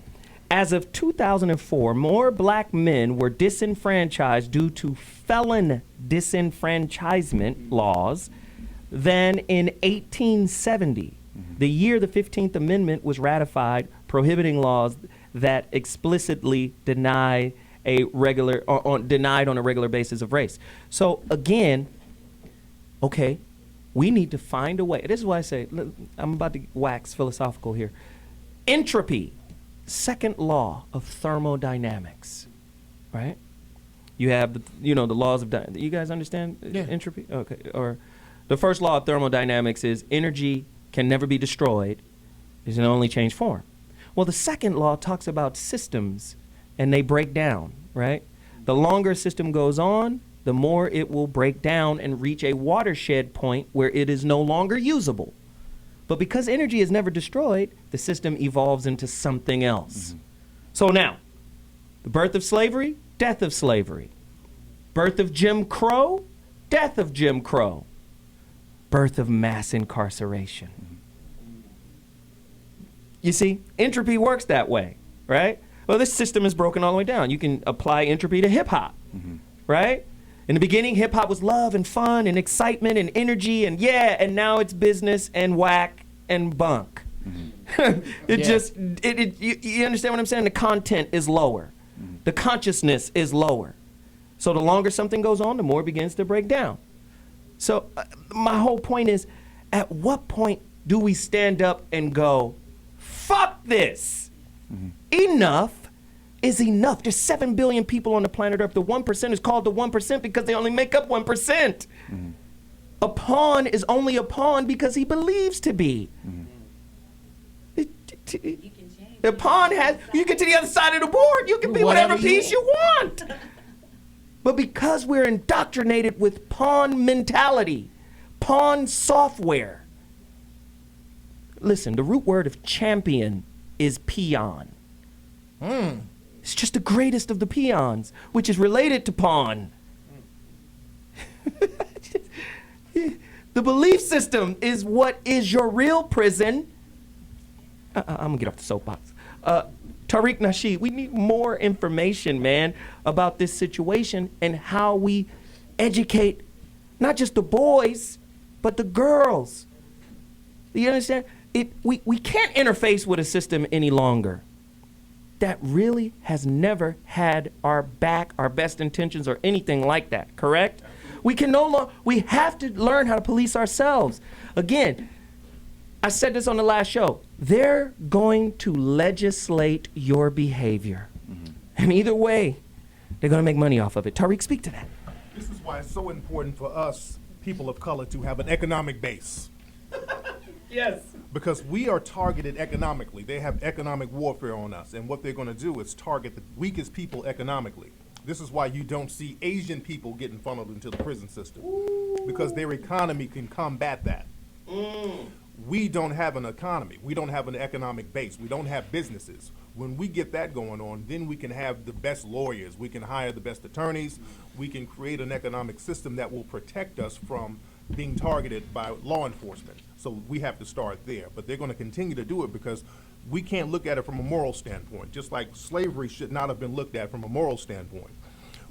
As of 2004, more black men were disenfranchised due to felon disenfranchisement laws than in 1870, the year the 15th Amendment was ratified, prohibiting laws that explicitly denied on a regular basis of race. So again, okay, we need to find a way. This is why I say, look, I'm about to wax philosophical here. Entropy, second law of thermodynamics, right? You have the laws of you guys understand entropy? Okay, or the first law of thermodynamics is energy can never be destroyed, it can only change form. Well, the second law talks about systems, and they break down, right? The longer a system goes on, the more it will break down and reach a watershed point where it is no longer usable. But because energy is never destroyed, the system evolves into something else. So now, the birth of slavery, death of slavery. Birth of Jim Crow, death of Jim Crow. Birth of mass incarceration. You see, entropy works that way, right? Well, this system is broken all the way down. You can apply entropy to hip hop, right? In the beginning, hip hop was love and fun and excitement and energy and and now it's business and whack and bunk. You understand what I'm saying? The content is lower. The consciousness is lower. So the longer something goes on, the more it begins to break down. So my whole point is, at what point do we stand up and go, fuck this? Enough is enough. There's 7 billion people on the planet Earth. The 1% is called the 1% because they only make up 1%. A pawn is only a pawn because he believes to be. The pawn has, you get to the other side of the board, you can be whatever piece you want. But because we're indoctrinated with pawn mentality, pawn software. Listen, the root word of champion is peon. It's just the greatest of the peons, which is related to pawn. The belief system is what is your real prison. I'm gonna get off the soapbox. Tariq Nasheed, we need more information, man, about this situation and how we educate not just the boys, but the girls. You understand? We can't interface with a system any longer that really has never had our back, our best intentions, or anything like that, correct? We can no longer, we have to learn how to police ourselves. Again, I said this on the last show. They're going to legislate your behavior. And either way, They're going to make money off of it. Tariq, speak to that. This is why it's so important for us, people of color, to have an economic base. Yes. Because we are targeted economically. They have economic warfare on us. And what they're going to do is target the weakest people economically. This is why you don't see Asian people getting funneled into the prison system. Because their economy can combat that. We don't have an economy. We don't have an economic base. We don't have businesses. When we get that going on, then we can have the best lawyers. We can hire the best attorneys. We can create an economic system that will protect us from being targeted by law enforcement. So we have to start there. But they're going to continue to do it because we can't look at it from a moral standpoint, just like slavery should not have been looked at from a moral standpoint.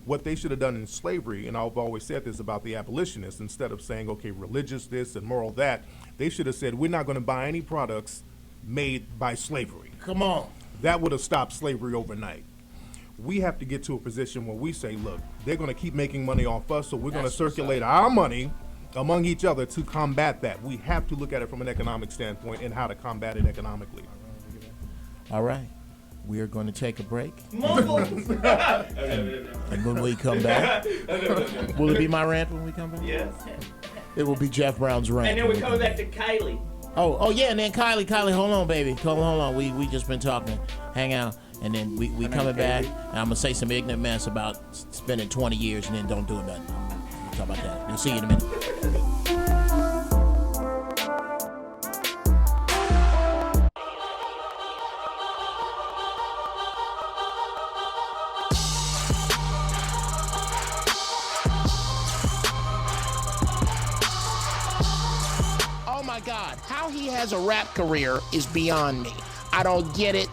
What they should have done in slavery, and I've always said this about the abolitionists, instead of saying, okay, religious this and moral that, they should have said, we're not going to buy any products made by slavery. Come on. That would have stopped slavery overnight. We have to get to a position where we say, look, they're going to keep making money off us, so we're going to circulate our money among each other to combat that. We have to look at it from an economic standpoint and how to combat it economically. All right. We are going to take a break. Mumbles. And when we come back, will it be my rant when we come back? Yes. It will be Jeff Brown's rant. And then we're coming back to Kylie. Oh, yeah, and then Kylie, hold on, baby. Hold on. We just been talking. Hang out. And then we coming back, and I'm going to say some ignorant mess about spending 20 years and then don't do nothing. We'll talk about that. We'll see you in a minute. God, how he has a rap career is beyond me. I don't get it.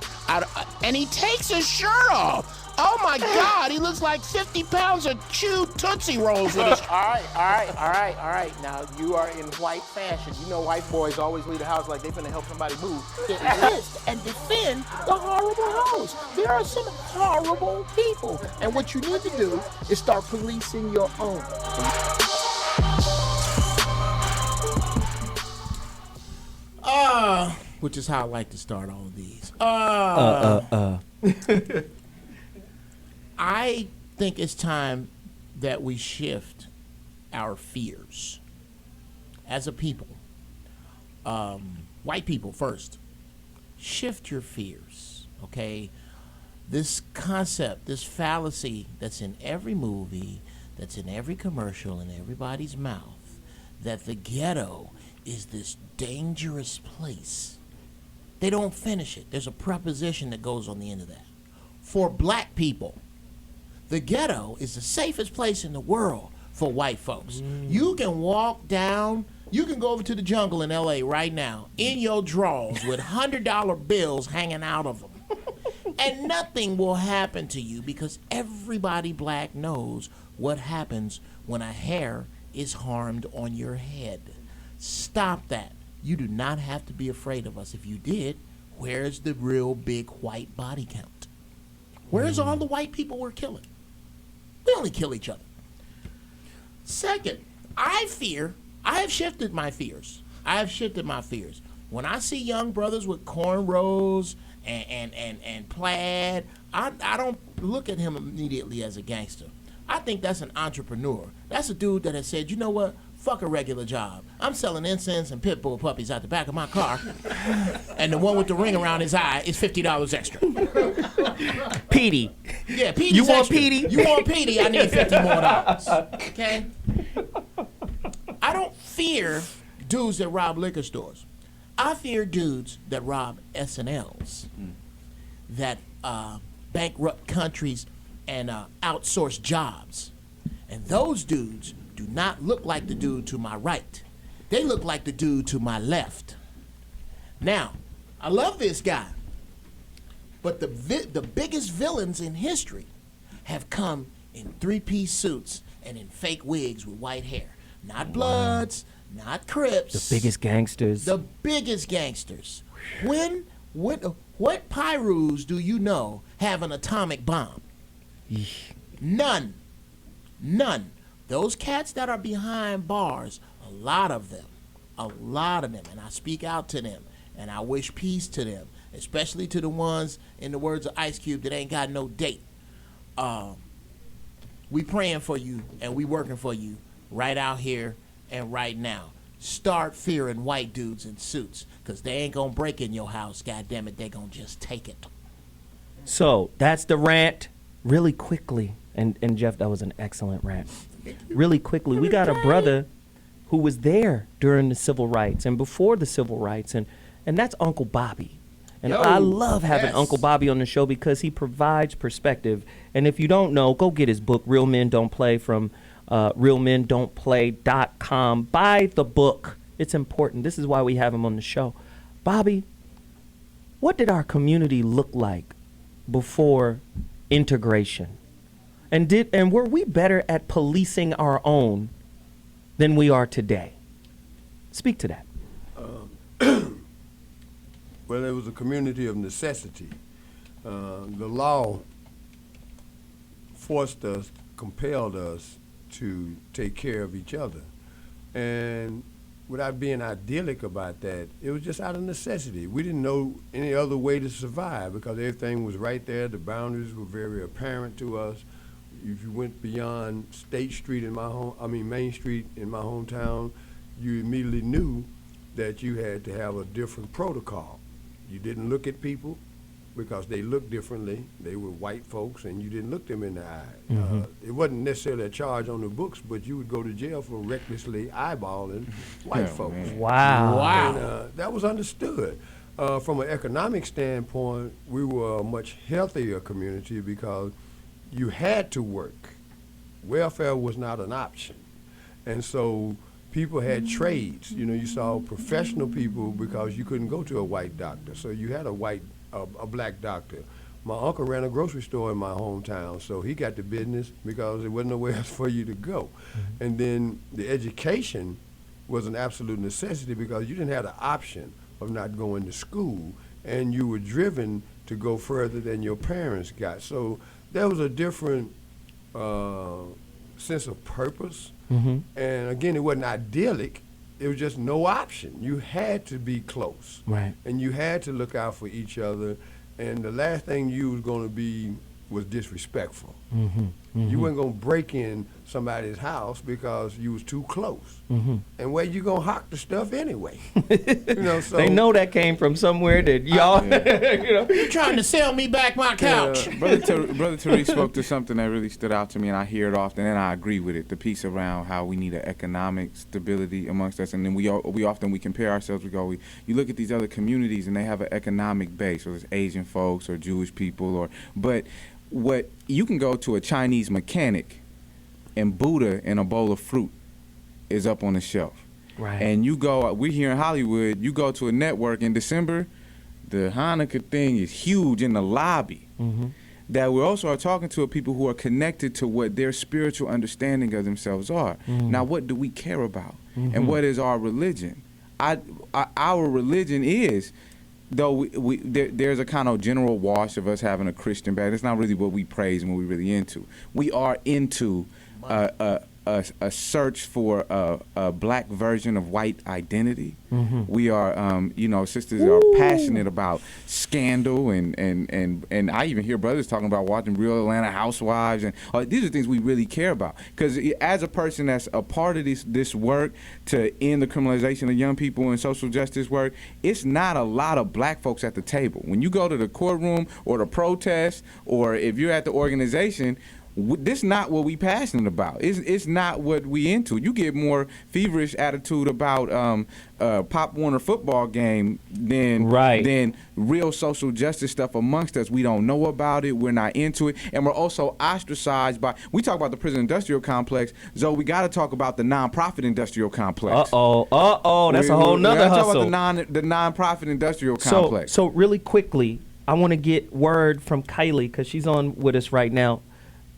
And he takes his shirt off. Oh my God, he looks like 50 pounds of chewed Tootsie Rolls with his... All right. Now, you are in white fashion. You know white boys always leave the house like they're finna help somebody move. Resist and defend the horrible hoes. There are some horrible people. And what you need to do is start policing your own. Which is how I like to start all of these. I think it's time that we shift our fears as a people. White people first. Shift your fears, okay? This concept, this fallacy that's in every movie, that's in every commercial, in everybody's mouth, that the ghetto is this dangerous place. They don't finish it. There's a preposition that goes on the end of that. For black people, the ghetto is the safest place in the world for white folks. You can walk down, you can go over to the jungle in LA right now, in your drawers with $100 bills hanging out of them. And nothing will happen to you because everybody black knows what happens when a hair is harmed on your head. Stop that. You do not have to be afraid of us. If you did, where's the real big white body count? Where's all the white people we're killing? We only kill each other. Second, I have shifted my fears. When I see young brothers with cornrows and plaid, I don't look at him immediately as a gangster. I think that's an entrepreneur. That's a dude that has said, you know what? Fuck a regular job. I'm selling incense and pit bull puppies out the back of my car, and the one with the ring around his eye is $50 extra. Petey. Yeah, Petey's You want extra. Petey? You want Petey? I need $50 more. Okay. I don't fear dudes that rob liquor stores. I fear dudes that rob S&Ls, that bankrupt countries and outsource jobs, and those dudes do not look like the dude to my right. They look like the dude to my left. Now, I love this guy, but the biggest villains in history have come in three-piece suits and in fake wigs with white hair. Not Bloods, not Crips. The biggest gangsters. The biggest gangsters. What Pyrus do you know have an atomic bomb? None. Those cats that are behind bars, a lot of them, and I speak out to them, and I wish peace to them, especially to the ones, in the words of Ice Cube, that ain't got no date. We praying for you and we working for you right out here and right now. Start fearing white dudes in suits, because they ain't gonna break in your house, goddammit, they gonna just take it. So that's the rant. Really quickly, and Jeff, that was an excellent rant. Really quickly, we got a brother who was there during the civil rights and before the civil rights, and that's Uncle Bobby. And I love having Uncle Bobby on the show because he provides perspective. And if you don't know, go get his book, Real Men Don't Play, from realmendon'tplay.com. Buy the book. It's important. This is why we have him on the show. Bobby, what did our community look like before integration? And were we better at policing our own than we are today? Speak to that. Well, it was a community of necessity. The law forced us, compelled us to take care of each other. And without being idyllic about that, it was just out of necessity. We didn't know any other way to survive because everything was right there. The boundaries were very apparent to us. If you went beyond State Street in Main Street in my hometown, you immediately knew that you had to have a different protocol. You didn't look at people because they looked differently. They were white folks, and you didn't look them in the eye. Mhm. It wasn't necessarily a charge on the books, but you would go to jail for recklessly eyeballing white folks. Man. Wow. And, that was understood. From an economic standpoint, we were a much healthier community because you had to work. Welfare was not an option. And so people had trades. You know, you saw professional people because you couldn't go to a white doctor. So you had a black doctor. My uncle ran a grocery store in my hometown, so he got the business because there wasn't nowhere else for you to go. And then the education was an absolute necessity because you didn't have the option of not going to school, and you were driven to go further than your parents got. So there was a different sense of purpose. Mm-hmm. And again, it wasn't idyllic. It was just no option. You had to be close. Right. And you had to look out for each other. And the last thing you was going to be was disrespectful. Mm-hmm. Mm-hmm. You weren't going to break in somebody's house because you was too close. Mm-hmm. And where you going to hawk the stuff anyway? You know, so They know that came from somewhere that y'all, you know. You trying to sell me back my couch? Brother Tariq spoke to something that really stood out to me, and I hear it often, and I agree with it. The piece around how we need an economic stability amongst us, and then we often compare ourselves. You look at these other communities, and they have an economic base, whether it's Asian folks or Jewish people, but what you can go to a Chinese mechanic, and Buddha and a bowl of fruit is up on the shelf. Right. And we're here in Hollywood, you go to a network in December, the Hanukkah thing is huge in the lobby. Mm-hmm. That we also are talking to people who are connected to what their spiritual understanding of themselves are. Mm-hmm. Now, what do we care about? Mm-hmm. And what is our religion? Our religion is, though there's a kind of general wash of us having a Christian background, it's not really what we praise and what we're really into. We are into a search for a black version of white identity. Mm-hmm. We are, sisters are passionate about scandal, and I even hear brothers talking about watching Real Atlanta Housewives, and these are things we really care about. Because as a person that's a part of this work to end the criminalization of young people and social justice work, it's not a lot of black folks at the table. When you go to the courtroom or the protest, or if you're at the organization, this is not what we passionate about. It's not what we into. You get more feverish attitude about Pop Warner football game than real social justice stuff amongst us. We don't know about it. We're not into it, and we're also ostracized by. We talk about the prison industrial complex, so we got to talk about the nonprofit industrial complex. That's a whole nother hustle. Talk about the nonprofit industrial complex. So really quickly, I want to get word from Kylie because she's on with us right now.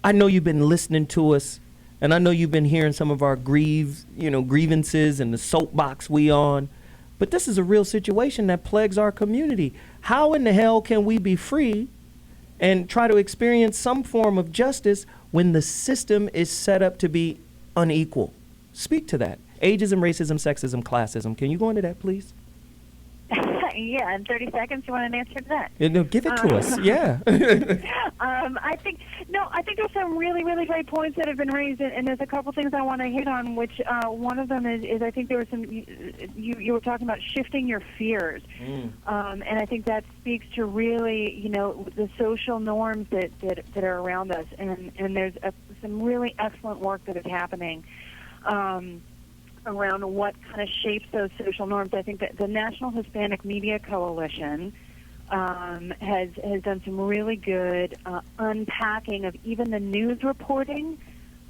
I know you've been listening to us, and I know you've been hearing some of our grievances and the soapbox we on, but this is a real situation that plagues our community. How in the hell can we be free and try to experience some form of justice when the system is set up to be unequal? Speak to that. Ageism, racism, sexism, classism. Can you go into that, please? Yeah, in 30 seconds, you want an answer to that? No, give it to us. Yeah. I think there's some really, really great points that have been raised, and there's a couple things I want to hit on. Which one of them is I think there was some. You were talking about shifting your fears, and I think that speaks to really the social norms that are around us, and there's some really excellent work that is happening. Around what kind of shapes those social norms. I think that the National Hispanic Media Coalition has done some really good unpacking of even the news reporting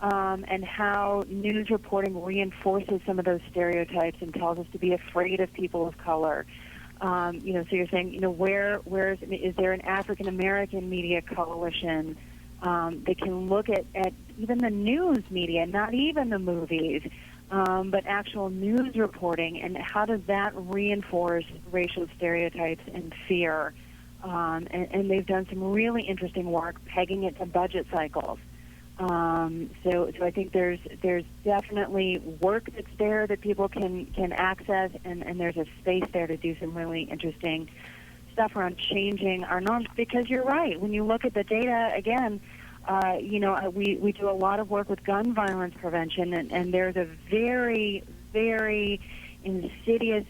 and how news reporting reinforces some of those stereotypes and tells us to be afraid of people of color. So you're saying, is there an African American media coalition that can look at even the news media, not even the movies, but actual news reporting, and how does that reinforce racial stereotypes and fear? And they've done some really interesting work pegging it to budget cycles. So I think there's definitely work that's there that people can access, and there's a space there to do some really interesting stuff around changing our norms. Because you're right, when you look at the data again. We do a lot of work with gun violence prevention, and there's a very, very insidious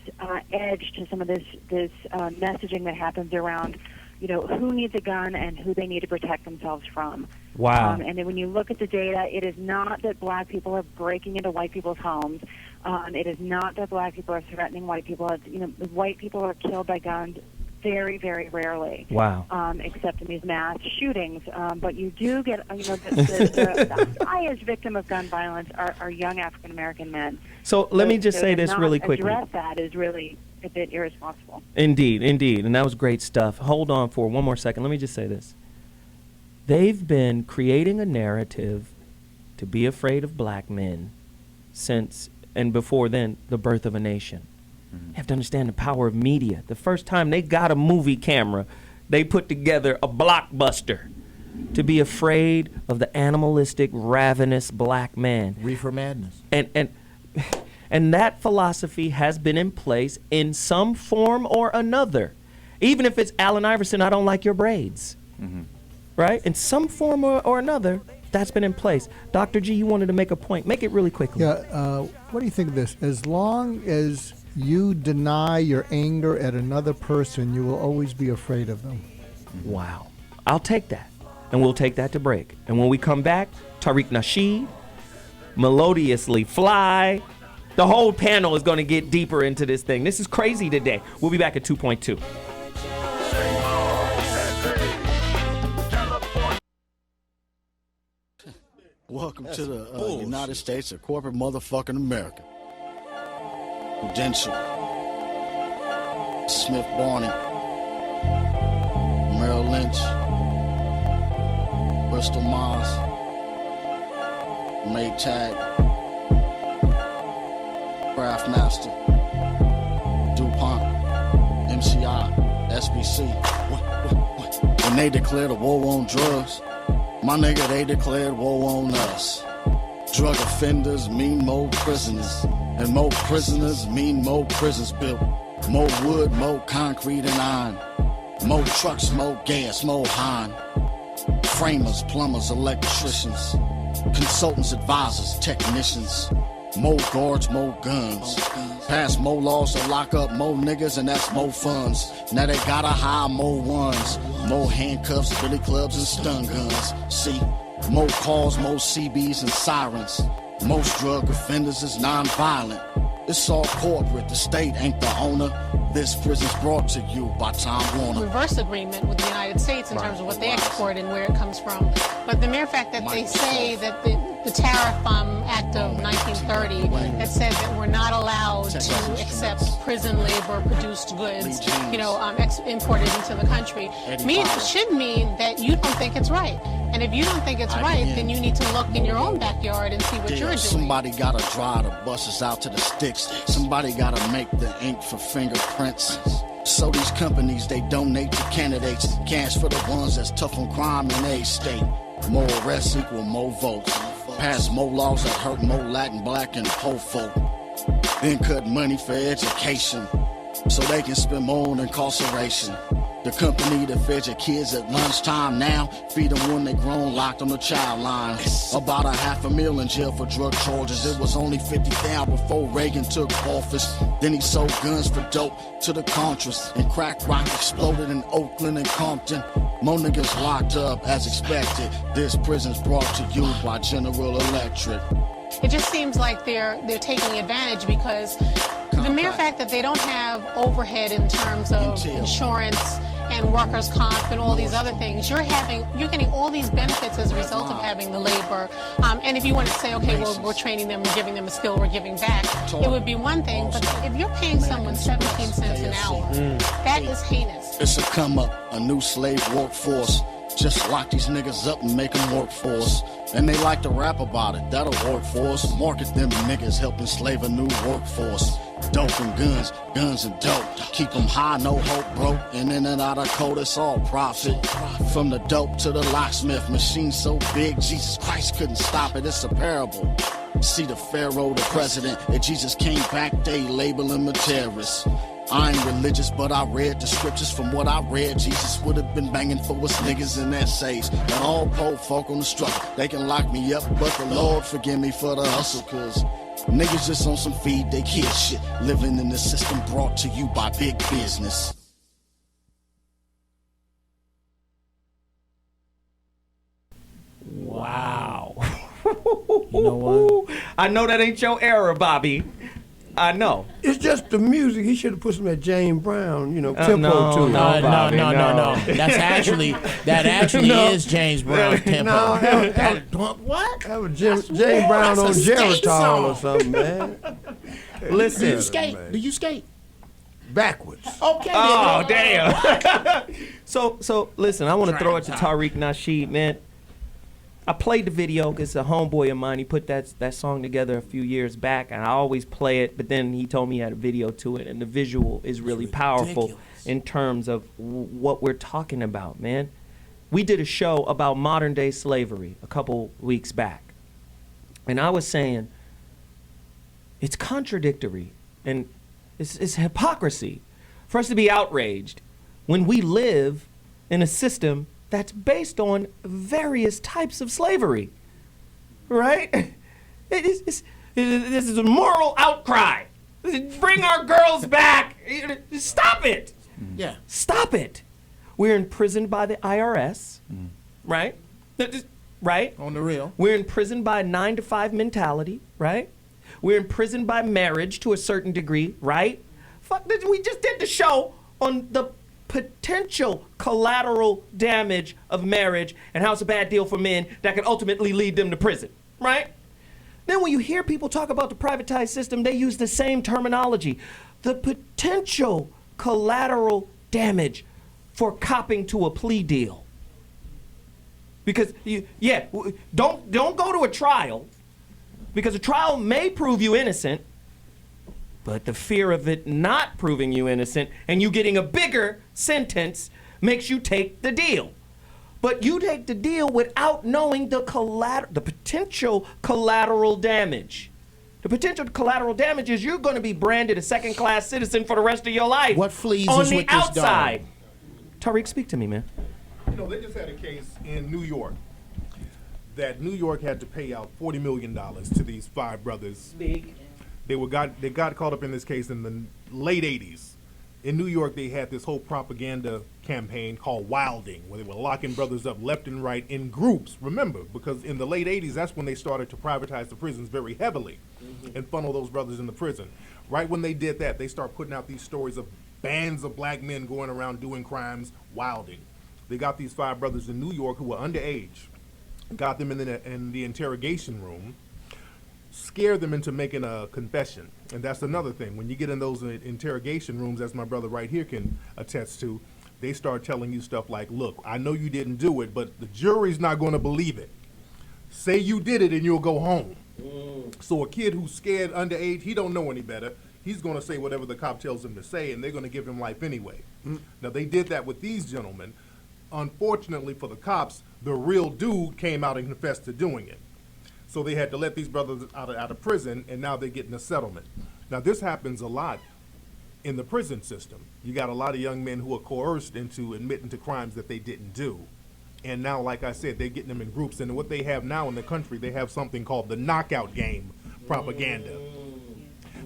edge to some of this messaging that happens around, who needs a gun and who they need to protect themselves from. Wow. And then when you look at the data, it is not that black people are breaking into white people's homes. It is not that black people are threatening white people. White people are killed by guns very, very rarely. Wow. Except in these mass shootings. But you do get, the highest victim of gun violence are young African American men. So let me just say this really quickly. Address that is really a bit irresponsible. Indeed. And that was great stuff. Hold on for one more second. Let me just say this. They've been creating a narrative to be afraid of black men since, and before then, the birth of a nation. You have to understand the power of media. The first time they got a movie camera, they put together a blockbuster to be afraid of the animalistic, ravenous black man. Reefer madness. And that philosophy has been in place in some form or another. Even if it's Allen Iverson, I don't like your braids. Right? In some form or another, that's been in place. Dr. G, you wanted to make a point. Make it really quickly. Yeah. What do you think of this? As long as you deny your anger at another person, you will always be afraid of them. Wow. I'll take that. And we'll take that to break. And when we come back, Tariq Nasheed, Melodiously Fly, the whole panel is going to get deeper into this thing. This is crazy today. We'll be back at 2.2. Welcome to the United States of corporate motherfucking America. Prudential, Smith Barney, Merrill Lynch, Bristol Myers, Maytag, Craftmaster, DuPont, MCI, SBC. When they declared a war on drugs, my nigga, they declared war on us. Drug offenders mean more prisoners, and more prisoners mean more prisons built. More wood, more concrete and iron. More trucks, more gas, more hine. Framers, plumbers, electricians, consultants, advisors, technicians. More guards, more guns. Pass more laws to lock up more niggas, and that's more funds. Now they gotta hire more ones. More handcuffs, billy clubs, and stun guns. See, more calls, more CBs and sirens. Most drug offenders is non-violent. It's all corporate, the state ain't the owner. This prison's brought to you by Time Warner. Reverse agreement with the United States in terms of what they export and where it comes from. But the mere fact that they say that the Tariff Act of 1930 that said that we're not allowed to accept prison labor produced goods, imported into the country, should mean that you don't think it's right. And if you don't think it's right, then you need to look in your own backyard and see what you're doing. Somebody gotta dry the buses out to the sticks. Somebody gotta make the ink for fingerprints. So these companies, they donate to candidates. Cash for the ones that's tough on crime in a state. More arrests equal more votes. Pass more laws that hurt more Latin, black, and poor folk. Then cut money for education. so they can spend more on incarceration. The company that fed your kids at lunchtime now feed them when they grown, locked on the child line. About $500,000 in jail for drug charges. It was only 50 down before Reagan took office. Then he sold guns for dope to the Contras, and crack rock exploded in Oakland and Compton. More niggas locked up as expected. This prison's brought to you by General Electric. It just seems like they're taking advantage because the mere fact that they don't have overhead in terms of insurance and workers' comp and all these other things, you're getting all these benefits as a result of having the labor. And if you want to say, okay, well, we're training them, we're giving them a skill, we're giving back, it would be one thing. But if you're paying someone 17 cents an hour, that is heinous. It's a come up, a new slave workforce. Just lock these niggas up and make them work for us. And they like to rap about it, that'll work for us. Market them niggas, help enslave a new workforce. Dope and guns, guns and dope. Keep them high, no hope, broke. And in and out of code, it's all profit. From the dope to the locksmith, machine so big, Jesus Christ couldn't stop it, it's a parable. See the Pharaoh, the president, if Jesus came back, they label him a terrorist. I ain't religious, but I read the scriptures. From what I read, Jesus would have been banging for us niggas in essays. And all poor folk on the struggle, they can lock me up, but the Lord forgive me for the hustle, cause niggas just on some feed they kids shit. Living in the system brought to you by big business. Wow. You know what? I know that ain't your era, Bobby. I know. It's just the music. He should have put some of that James Brown, tempo no, to it. no, Bobby, No. That actually is James Brown's tempo. What? That was James Brown on Geritol or something, man. Listen. Do you skate? Backwards. Okay. Oh, damn. So listen, I want to throw it to Tariq Nasheed, man. I played the video because a homeboy of mine, he put that song together a few years back, and I always play it, but then he told me he had a video to it, and the visual is really powerful in terms of what we're talking about, man. We did a show about modern-day slavery a couple weeks back, and I was saying it's contradictory, and it's hypocrisy for us to be outraged when we live in a system that's based on various types of slavery, right? This is a moral outcry. Bring our girls back. Stop it. Yeah. Stop it. We're imprisoned by the IRS, right? Right? On the real. We're imprisoned by a 9-to-5 mentality, right? We're imprisoned by marriage to a certain degree, right? We just did the show on the potential collateral damage of marriage and how it's a bad deal for men that can ultimately lead them to prison, right? Then when you hear people talk about the privatized system, they use the same terminology. The potential collateral damage for copping to a plea deal. Because, don't go to a trial, because a trial may prove you innocent, but the fear of it not proving you innocent and you getting a bigger sentence makes you take the deal. But you take the deal without knowing the potential collateral damage. The potential collateral damage is you're going to be branded a second-class citizen for the rest of your life. What flees on is the with this outside? Tariq, speak to me, man. They just had a case in New York that New York had to pay out $40 million to these 5 brothers. Speak. They got caught up in this case in the late 80s. In New York, they had this whole propaganda campaign called Wilding, where they were locking brothers up left and right in groups. Remember, because in the late 80s, that's when they started to privatize the prisons very heavily and funnel those brothers into prison. Right when they did that, they start putting out these stories of bands of black men going around doing crimes, wilding. They got these 5 brothers in New York who were underage, got them in the interrogation room, scare them into making a confession. And that's another thing. When you get in those interrogation rooms, as my brother right here can attest to, they start telling you stuff like, look, I know you didn't do it, but the jury's not going to believe it. Say you did it and you'll go home. So a kid who's scared underage, he don't know any better. He's going to say whatever the cop tells him to say, and they're going to give him life anyway. Now, they did that with these gentlemen. Unfortunately for the cops, the real dude came out and confessed to doing it. So they had to let these brothers out of prison, and now they're getting a settlement. Now, this happens a lot in the prison system. You got a lot of young men who are coerced into admitting to crimes that they didn't do. And now, like I said, they're getting them in groups. And what they have now in the country, they have something called the knockout game propaganda.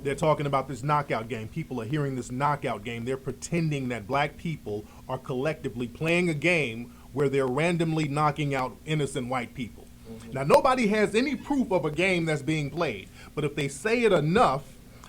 They're talking about this knockout game. People are hearing this knockout game. They're pretending that black people are collectively playing a game where they're randomly knocking out innocent white people. Now, nobody has any proof of a game that's being played. But if they say it enough,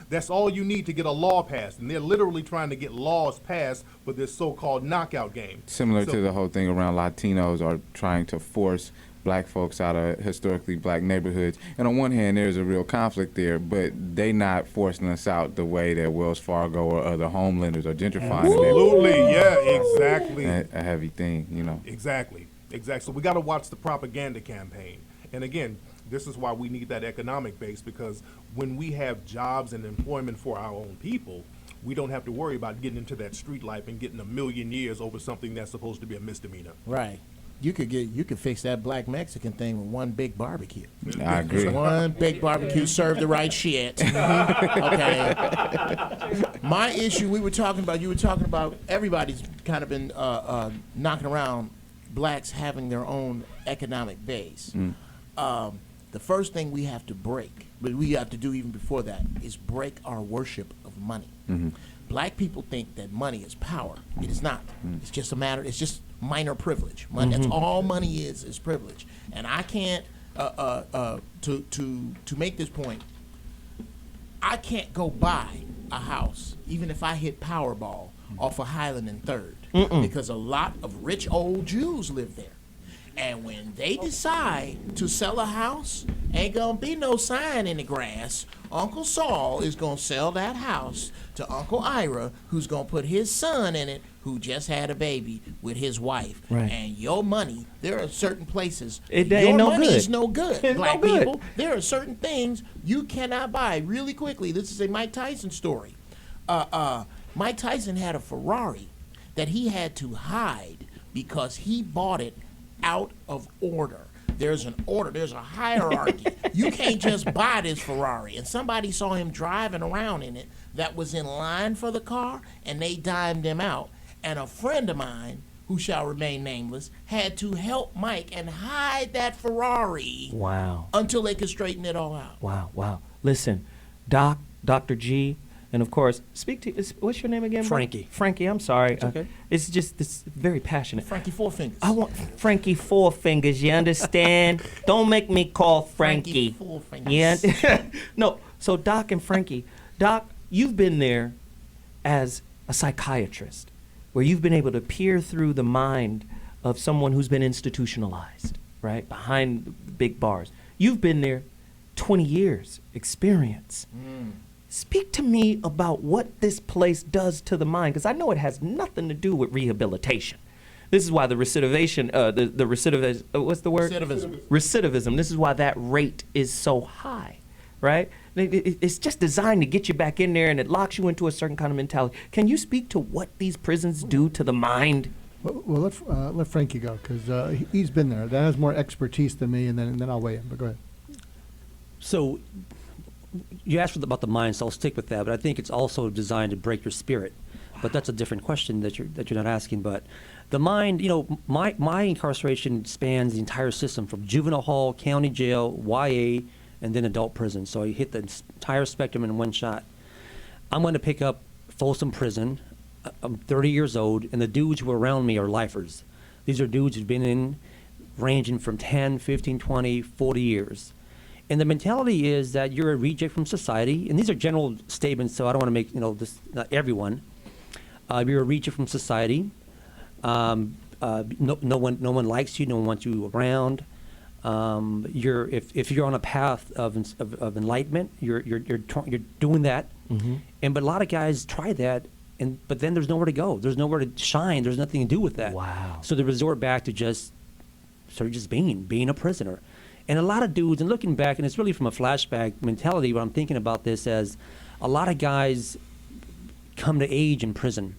that's all you need to get a law passed. And they're literally trying to get laws passed for this so-called knockout game. Similar to the whole thing around Latinos are trying to force black folks out of historically black neighborhoods. And on one hand, there's a real conflict there, but they not forcing us out the way that Wells Fargo or other homelanders are gentrifying. Absolutely, yeah, exactly. A heavy thing, you know. Exactly. So we got to watch the propaganda campaign. And again, this is why we need that economic base, because when we have jobs and employment for our own people, we don't have to worry about getting into that street life and getting 1,000,000 years over something that's supposed to be a misdemeanor. Right. You could fix that black Mexican thing with one big barbecue. I agree. One big barbecue, serve the right shit. Okay. My issue, you were talking about everybody's kind of been knocking around blacks having their own economic base. The first thing we have to break, but we have to do even before that, is break our worship of money. Black people think that money is power. It is not. It's just it's just minor privilege. Money, that's all money is privilege. And I can't, to make this point, I can't go buy a house, even if I hit Powerball off of Highland and 3rd, because a lot of rich old Jews live there. And when they decide to sell a house, ain't gonna be no sign in the grass. Uncle Saul is gonna sell that house to Uncle Ira, who's gonna put his son in it, who just had a baby with his wife. Right. And your money, there are certain places, It your ain't no money good. is no good, It's black no good. people. There are certain things you cannot buy. Really quickly, this is a Mike Tyson story. Mike Tyson had a Ferrari that he had to hide because he bought it out of order. There's an order, there's a hierarchy. You can't just buy this Ferrari. And somebody saw him driving around in it that was in line for the car, and they dimed him out. And a friend of mine, who shall remain nameless, had to help Mike and hide that Ferrari Wow. until they could straighten it all out. Wow. Listen, Dr. G, and of course, what's your name again, bro? Frankie. Frankie, I'm sorry. It's okay. It's just this very passionate. Frankie Four Fingers. I want Frankie Four Fingers, you understand? Don't make me call Frankie. Four Fingers. Yeah. No, so Doc and Frankie. Doc, you've been there as a psychiatrist, where you've been able to peer through the mind of someone who's been institutionalized, right? Behind big bars. You've been there 20 years experience. Speak to me about what this place does to the mind, because I know it has nothing to do with rehabilitation. This is why the recidivation, the recidivism, what's the word? Recidivism. Recidivism. This is why that rate is so high, right? It's just designed to get you back in there, and it locks you into a certain kind of mentality. Can you speak to what these prisons do to the mind? Well, let Frankie go, because he's been there. That has more expertise than me, and then I'll weigh in. But go ahead. So you asked about the mind, so I'll stick with that. But I think it's also designed to break your spirit. But that's a different question that you're not asking. But the mind, my incarceration spans the entire system from juvenile hall, county jail, YA, and then adult prison. So you hit the entire spectrum in one shot. I'm going to pick up Folsom Prison. I'm 30 years old, and the dudes who are around me are lifers. These are dudes who've been in ranging from 10, 15, 20, 40 years. And the mentality is that you're a reject from society, and these are general statements, so I don't want to make this not everyone. You're a reject from society. No one likes you. No one wants you around. If you're on a path of enlightenment, you're doing that. But a lot of guys try that, but then there's nowhere to go. There's nowhere to shine. There's nothing to do with that. Wow. So they resort back to just being a prisoner. And a lot of dudes, and looking back, and it's really from a flashback mentality, but I'm thinking about this as a lot of guys come to age in prison.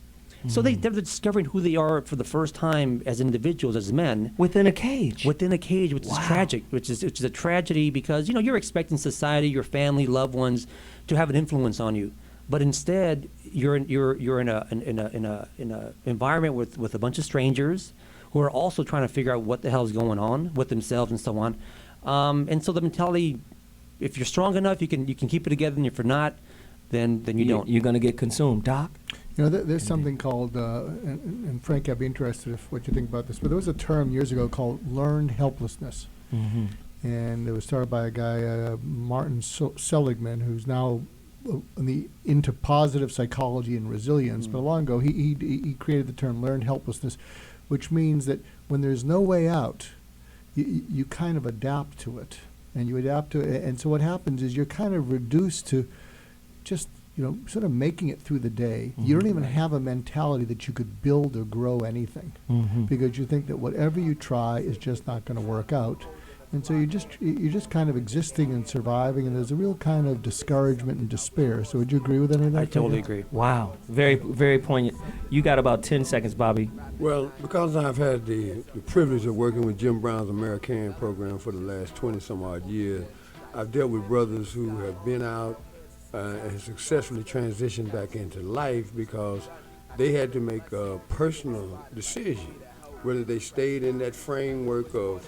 So they're discovering who they are for the first time as individuals, as men. Within a cage. Within a cage, which is tragic, which is a tragedy because, you're expecting society, your family, loved ones to have an influence on you. But instead, you're in a environment with a bunch of strangers who are also trying to figure out what the hell is going on with themselves and so on. And so the mentality, if you're strong enough, you can keep it together, and if you're not, then you don't. You're going to get consumed, Doc. You know, there's something called, and Frank, I'd be interested if what you think about this, but there was a term years ago called learned helplessness. Mm-hmm. And it was started by a guy, Martin Seligman, who's now into positive psychology and resilience. But long ago, he created the term learned helplessness, which means that when there's no way out, you kind of adapt to it. And you adapt to it. And so what happens is you're kind of reduced to just, sort of making it through the day. You don't even have a mentality that you could build or grow anything, because you think that whatever you try is just not going to work out. And so you're just kind of existing and surviving, and there's a real kind of discouragement and despair. So would you agree with any of that? I totally agree. Wow. Very, very poignant. You got about 10 seconds, Bobby. Well, because I've had the privilege of working with Jim Brown's American program for the last 20-some-odd years, I've dealt with brothers who have been out and successfully transitioned back into life because they had to make a personal decision, whether they stayed in that framework of,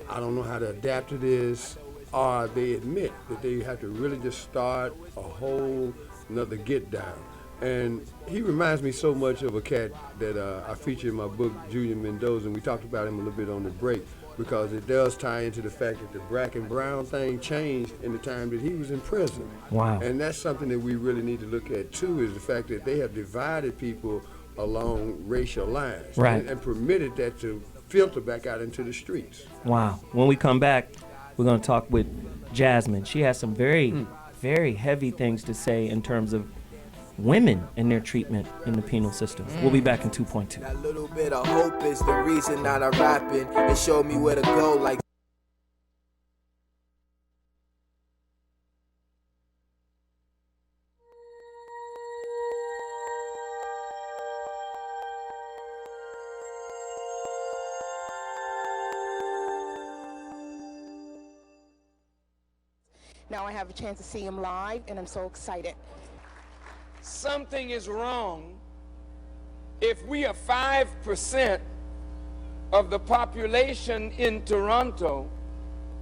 I don't know how to adapt to this, or they admit that they have to really just start a whole another get down. And he reminds me so much of a cat that I feature in my book, Julian Mendoza, and we talked about him a little bit on the break, because it does tie into the fact that the black and brown thing changed in the time that he was in prison. Wow. And that's something that we really need to look at too, is the fact that they have divided people along racial lines, right, and permitted that to filter back out into the streets. Wow. When we come back, we're going to talk with Jasmine. She has some very, very heavy things to say in terms of women and their treatment in the penal system. We'll be back in 2.2. That little bit of hope is the reason that I'm rapping. It showed me where to go like Now I have a chance to see him live, and I'm so excited. Something is wrong if we are 5% of the population in Toronto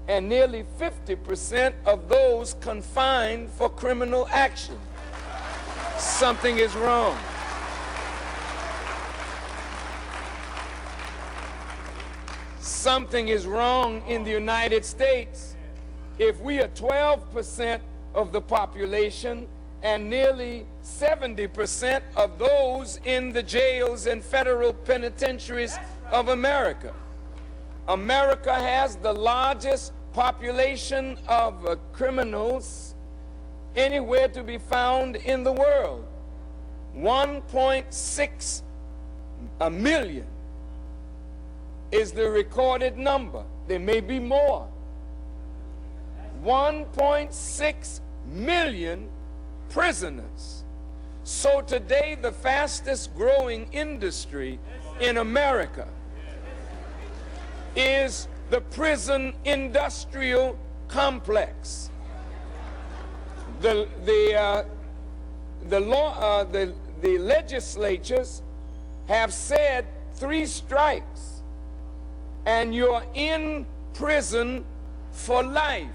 and nearly 50% of those confined for criminal action. Something is wrong. Something is wrong in the United States if we are 12% of the population and nearly 70% of those in the jails and federal penitentiaries of America. America has the largest population of criminals anywhere to be found in the world. 1.6 million is the recorded number. There may be more. 1.6 million prisoners. So today, the fastest growing industry in America is the prison industrial complex. The legislatures have said 3 strikes and you're in prison for life.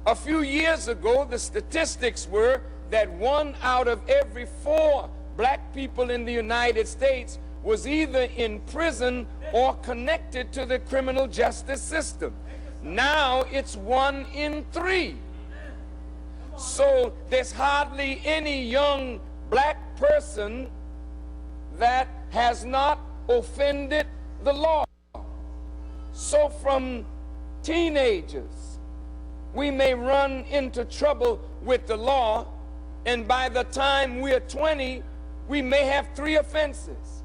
A few years ago, the statistics were that 1 out of every 4 black people in the United States was either in prison or connected to the criminal justice system. Now it's 1 in 3. So there's hardly any young black person that has not offended the law. So from teenagers, we may run into trouble with the law, and by the time we're 20, we may have 3 offenses.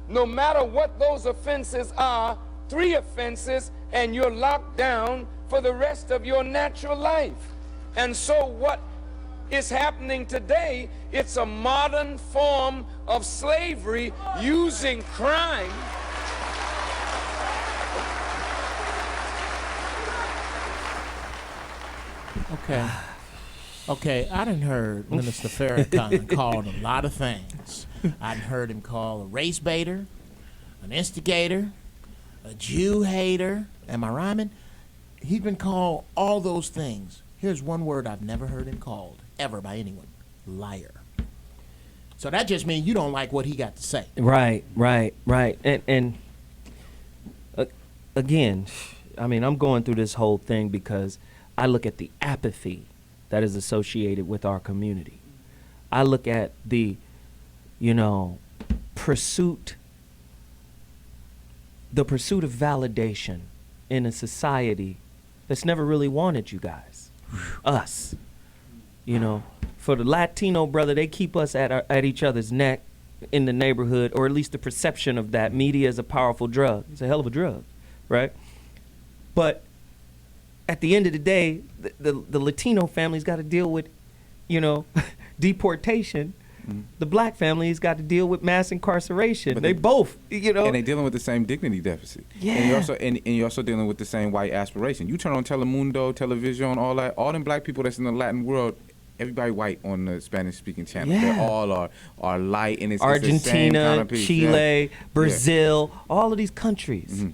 No matter what those offenses are, 3 offenses, and you're locked down for the rest of your natural life. And so what is happening today, it's a modern form of slavery using crime Okay. Okay, I done heard Minister Farrakhan called a lot of things. I done heard him call a race baiter, an instigator, a Jew hater. Am I rhyming? He's been called all those things. Here's one word I've never heard him called, ever, by anyone. Liar. So that just means you don't like what he got to say. Right. And again, I mean, I'm going through this whole thing because I look at the apathy that is associated with our community. I look at the, pursuit of validation in a society that's never really wanted you guys, us. For the Latino brother, they keep us at each other's neck in the neighborhood, or at least the perception of that. Media is a powerful drug. It's a hell of a drug, right? But at the end of the day, the Latino family's got to deal with, deportation. The black family's got to deal with mass incarceration. But they both, And they're dealing with the same dignity deficit. Yeah. And you're also dealing with the same white aspiration. You turn on Telemundo, Television, all that, all them black people that's in the Latin world, everybody white on the Spanish-speaking channel. Yeah. They all are light, and it's Argentina, it's the same kind of piece. Chile, Brazil, all of these countries.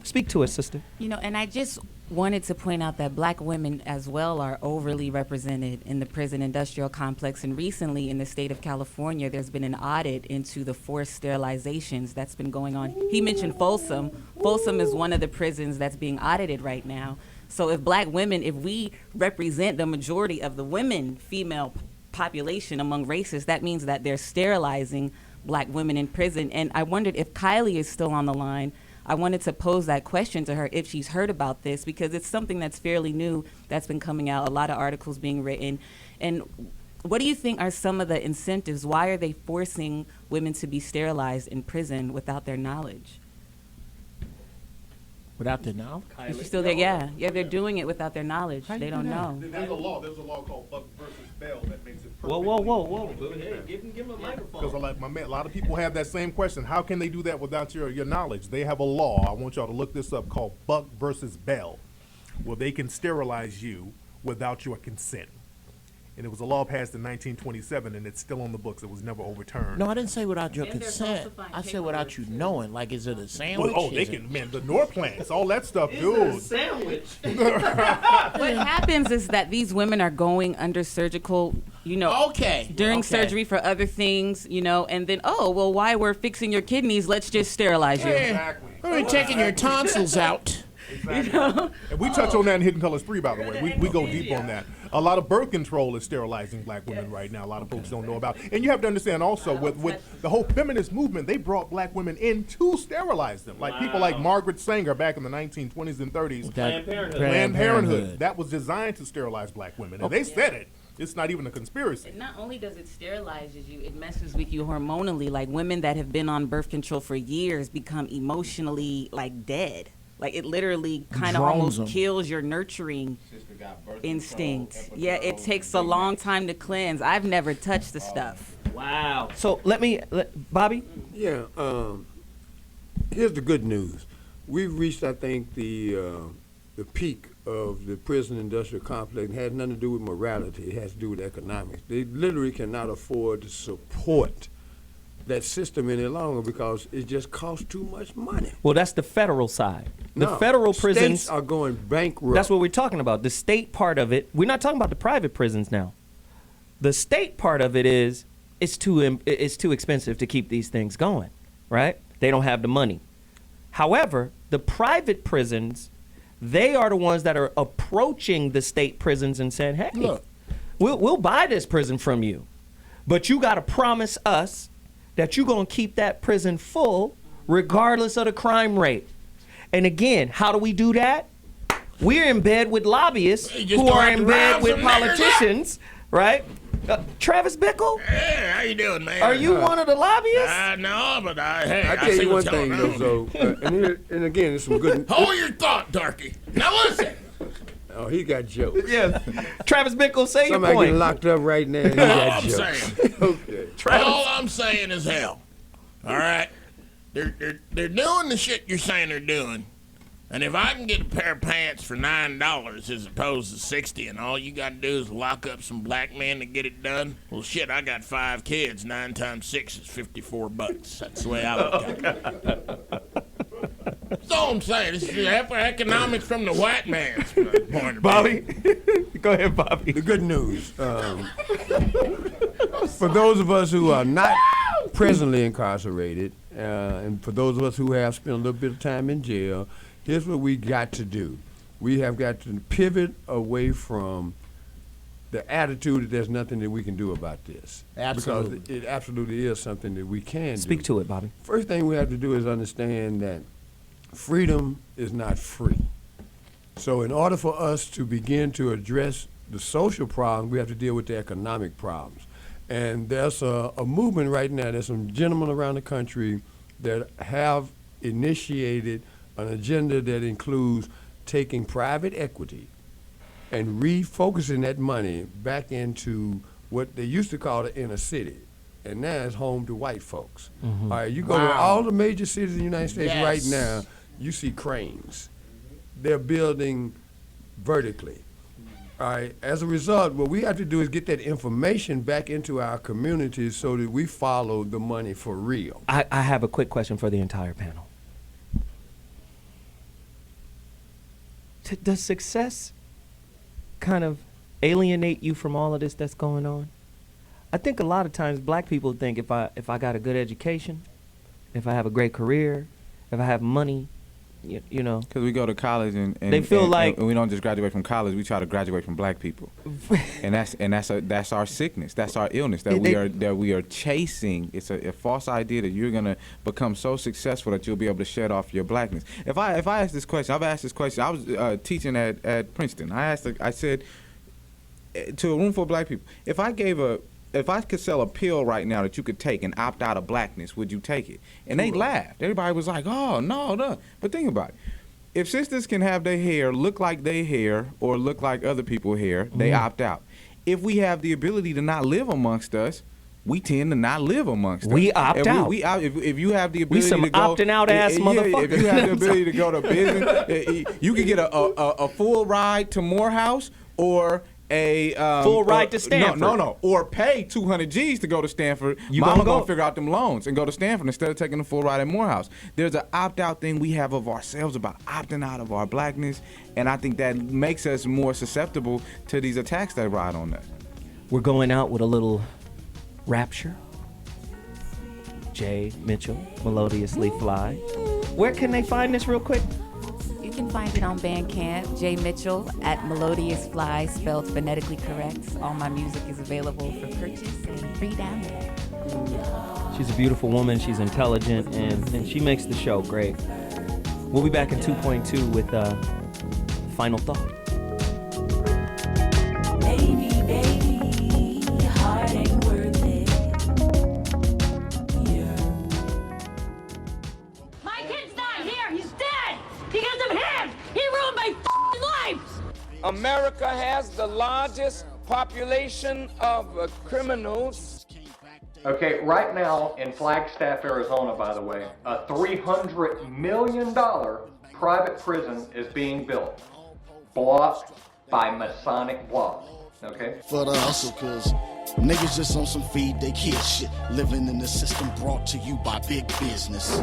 Speak to us, sister. And I just wanted to point out that black women as well are overly represented in the prison industrial complex. And recently in the state of California, there's been an audit into the forced sterilizations that's been going on. He mentioned Folsom. Folsom is one of the prisons that's being audited right now. So if black women, if we represent the majority of the female population among races, that means that they're sterilizing black women in prison. And I wondered if Kylie is still on the line. I wanted to pose that question to her if she's heard about this, because it's something that's fairly new that's been coming out, a lot of articles being written. And what do you think are some of the incentives? Why are they forcing women to be sterilized in prison without their knowledge? Without their knowledge? Is she still there? Yeah, they're doing it without their knowledge. They don't know. There's a law called Buck versus Bell that makes it perfect. Whoa. Hey, give him a microphone. Because a lot of people have that same question. How can they do that without your knowledge? They have a law, I want y'all to look this up, called Buck versus Bell, where they can sterilize you without your consent. And it was a law passed in 1927, and it's still on the books. It was never overturned. No, I didn't say without your consent. I said without you knowing. Like, is it a sandwich? They can, the Norplants, all that stuff, dude. It's a sandwich. What happens is that these women are going under surgical, during surgery for other things, and then, while we're fixing your kidneys, let's just sterilize you. Exactly. We're taking your tonsils out. Exactly. And we touch on that in Hidden Colors 3, by the way. We go deep on that. A lot of birth control is sterilizing black women right now. A lot of folks don't know about. And you have to understand also, with the whole feminist movement, they brought black women in to sterilize them. Like people like Margaret Sanger back in the 1920s and 30s. Planned Parenthood. That was designed to sterilize black women. And they said it. It's not even a conspiracy. And not only does it sterilize you, it messes with you hormonally. Like women that have been on birth control for years become emotionally dead. Like it literally kind of almost kills your nurturing instinct. Yeah, it takes a long time to cleanse. I've never touched the stuff. Wow. So Bobby? Yeah, here's the good news. We've reached, I think, the peak of the prison industrial complex. It has nothing to do with morality. It has to do with economics. They literally cannot afford to support that system any longer because it just costs too much money. Well, that's the federal side. The federal prisons states are going bankrupt. That's what we're talking about. The state part of it. We're not talking about the private prisons now. The state part of it is it's too expensive to keep these things going, right? They don't have the money. However, the private prisons, they are the ones that are approaching the state prisons and saying, "Hey, look, we'll buy this prison from you, but you got to promise us that you're going to keep that prison full regardless of the crime rate." And again, how do we do that? We're in bed with lobbyists who are in bed with politicians, right? Travis Bickle? Hey, how you doing, man? Are you one of the lobbyists? No, but I tell you one thing, though. And again, it's some good. Hold your thought, Darky. Now listen. Oh, he got jokes. Yeah. Travis Bickle, say your point. Somebody getting locked up right now. He got jokes. Saying. Okay. All I'm saying is hell. All right? They're doing the shit you're saying they're doing. And if I can get a pair of pants for $9 as opposed to 60, and all you gotta do is lock up some black men to get it done, well, shit, I got 5 kids. 9 times 6 is $54. That's the way I look at it. That's all I'm saying. This is the economics from the white man's point of view. Bobby, go ahead, Bobby. The good news. For those of us who are not presently incarcerated, and for those of us who have spent a little bit of time in jail, here's what we got to do. We have got to pivot away from the attitude that there's nothing that we can do about this. Absolutely. Because it absolutely is something that we can Speak do. to it, Bobby. First thing we have to do is understand that freedom is not free. So in order for us to begin to address the social problem, we have to deal with the economic problems. And there's a movement right now, there's some gentlemen around the country that have initiated an agenda that includes taking private equity and refocusing that money back into what they used to call the inner city. And now it's home to white folks. Mm-hmm. All right, you go to all the major cities in the United States right Yes. now, you see cranes. They're building vertically. All right, as a result, what we have to do is get that information back into our communities so that we follow the money for real. I have a quick question for the entire panel. Does success kind of alienate you from all of this that's going on? I think a lot of times black people think if I got a good education, if I have a great career, if I have money, you know. Because we go to college and they feel like and we don't just graduate from college. We try to graduate from black people, and that's our sickness. That's our illness that we are chasing. It's a false idea that you're gonna become so successful that you'll be able to shed off your blackness. If I ask this question, I've asked this question. I was teaching at Princeton. I said to a room full of black people, if I could sell a pill right now that you could take and opt out of blackness, would you take it? And they laughed. Everybody was like, oh, no. But think about it. If sisters can have their hair look like their hair or look like other people's hair, they opt out. If we have the ability to not live amongst us, we tend to not live amongst us. We opt out. If you have the ability some to go, opting out ass motherfuckers. If you have the ability to go to business, you can get a full ride to Morehouse or a full ride to Stanford. No, or pay 200 G's to go to Stanford. Mama gonna figure out them loans and go to Stanford instead of taking the full ride at Morehouse. There's an opt-out thing we have of ourselves about opting out of our blackness, and I think that makes us more susceptible to these attacks that ride on us. We're going out with a little rapture. Jay Mitchell, Melodiously Fly. Where can they find this real quick? You can find it on Bandcamp, Jay Mitchell at Melodious Fly, spelled phonetically correct. All my music is available for purchase and free download. She's a beautiful woman, she's intelligent, and she makes the show great. We'll be back in 2.2 with Final Thought. Baby, your heart ain't worth it. My kid's not here, he's dead! Because of him! He ruined my f***ing life! America has the largest population of criminals. Okay, right now in Flagstaff, Arizona, by the way, a $300 million private prison is being built, blocked by Masonic bloc. Okay? For the hustle, cause niggas just on some feed they kids shit, living in the system brought to you by big business.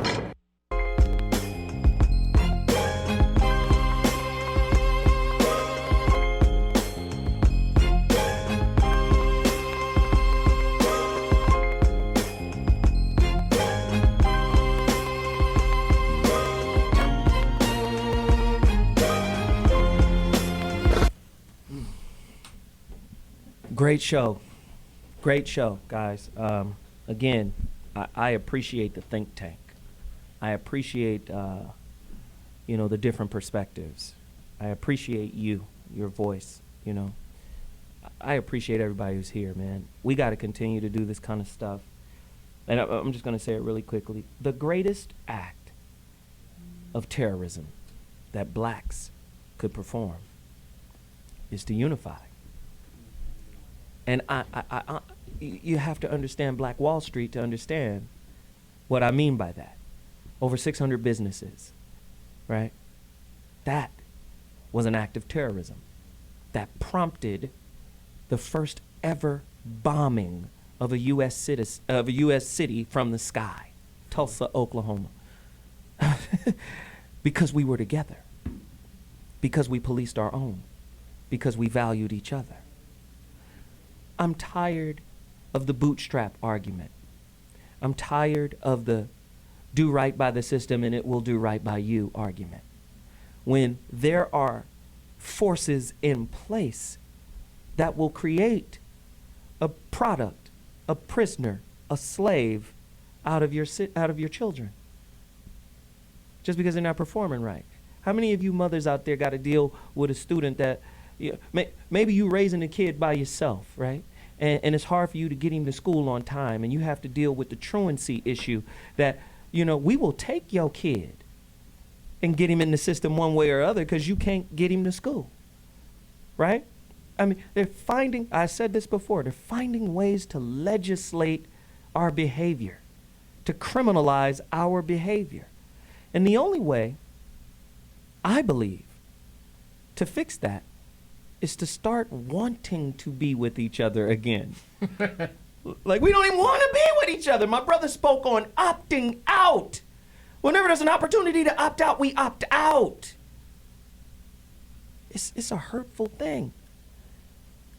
Great show, guys. Again, I appreciate the think tank. I appreciate, the different perspectives. I appreciate your voice, I appreciate everybody who's here, man. We got to continue to do this kind of stuff. And I'm just going to say it really quickly. The greatest act of terrorism that blacks could perform is to unify. And you have to understand Black Wall Street to understand what I mean by that. Over 600 businesses, right? That was an act of terrorism that prompted the first ever bombing of a U.S. city from the sky, Tulsa, Oklahoma. Because we were together, because we policed our own, because we valued each other. I'm tired of the bootstrap argument. I'm tired of the do right by the system and it will do right by you argument. When there are forces in place that will create a product, a prisoner, a slave out of your children, just because they're not performing right. How many of you mothers out there got to deal with a student that, maybe you raising a kid by yourself, right? And it's hard for you to get him to school on time, and you have to deal with the truancy issue that, we will take your kid and get him in the system one way or other because you can't get him to school, right? I mean, I said this before, they're finding ways to legislate our behavior, to criminalize our behavior. And the only way, I believe, to fix that is to start wanting to be with each other again. Like, we don't even want to be with each other. My brother spoke on opting out. Whenever there's an opportunity to opt out, we opt out. It's a hurtful thing.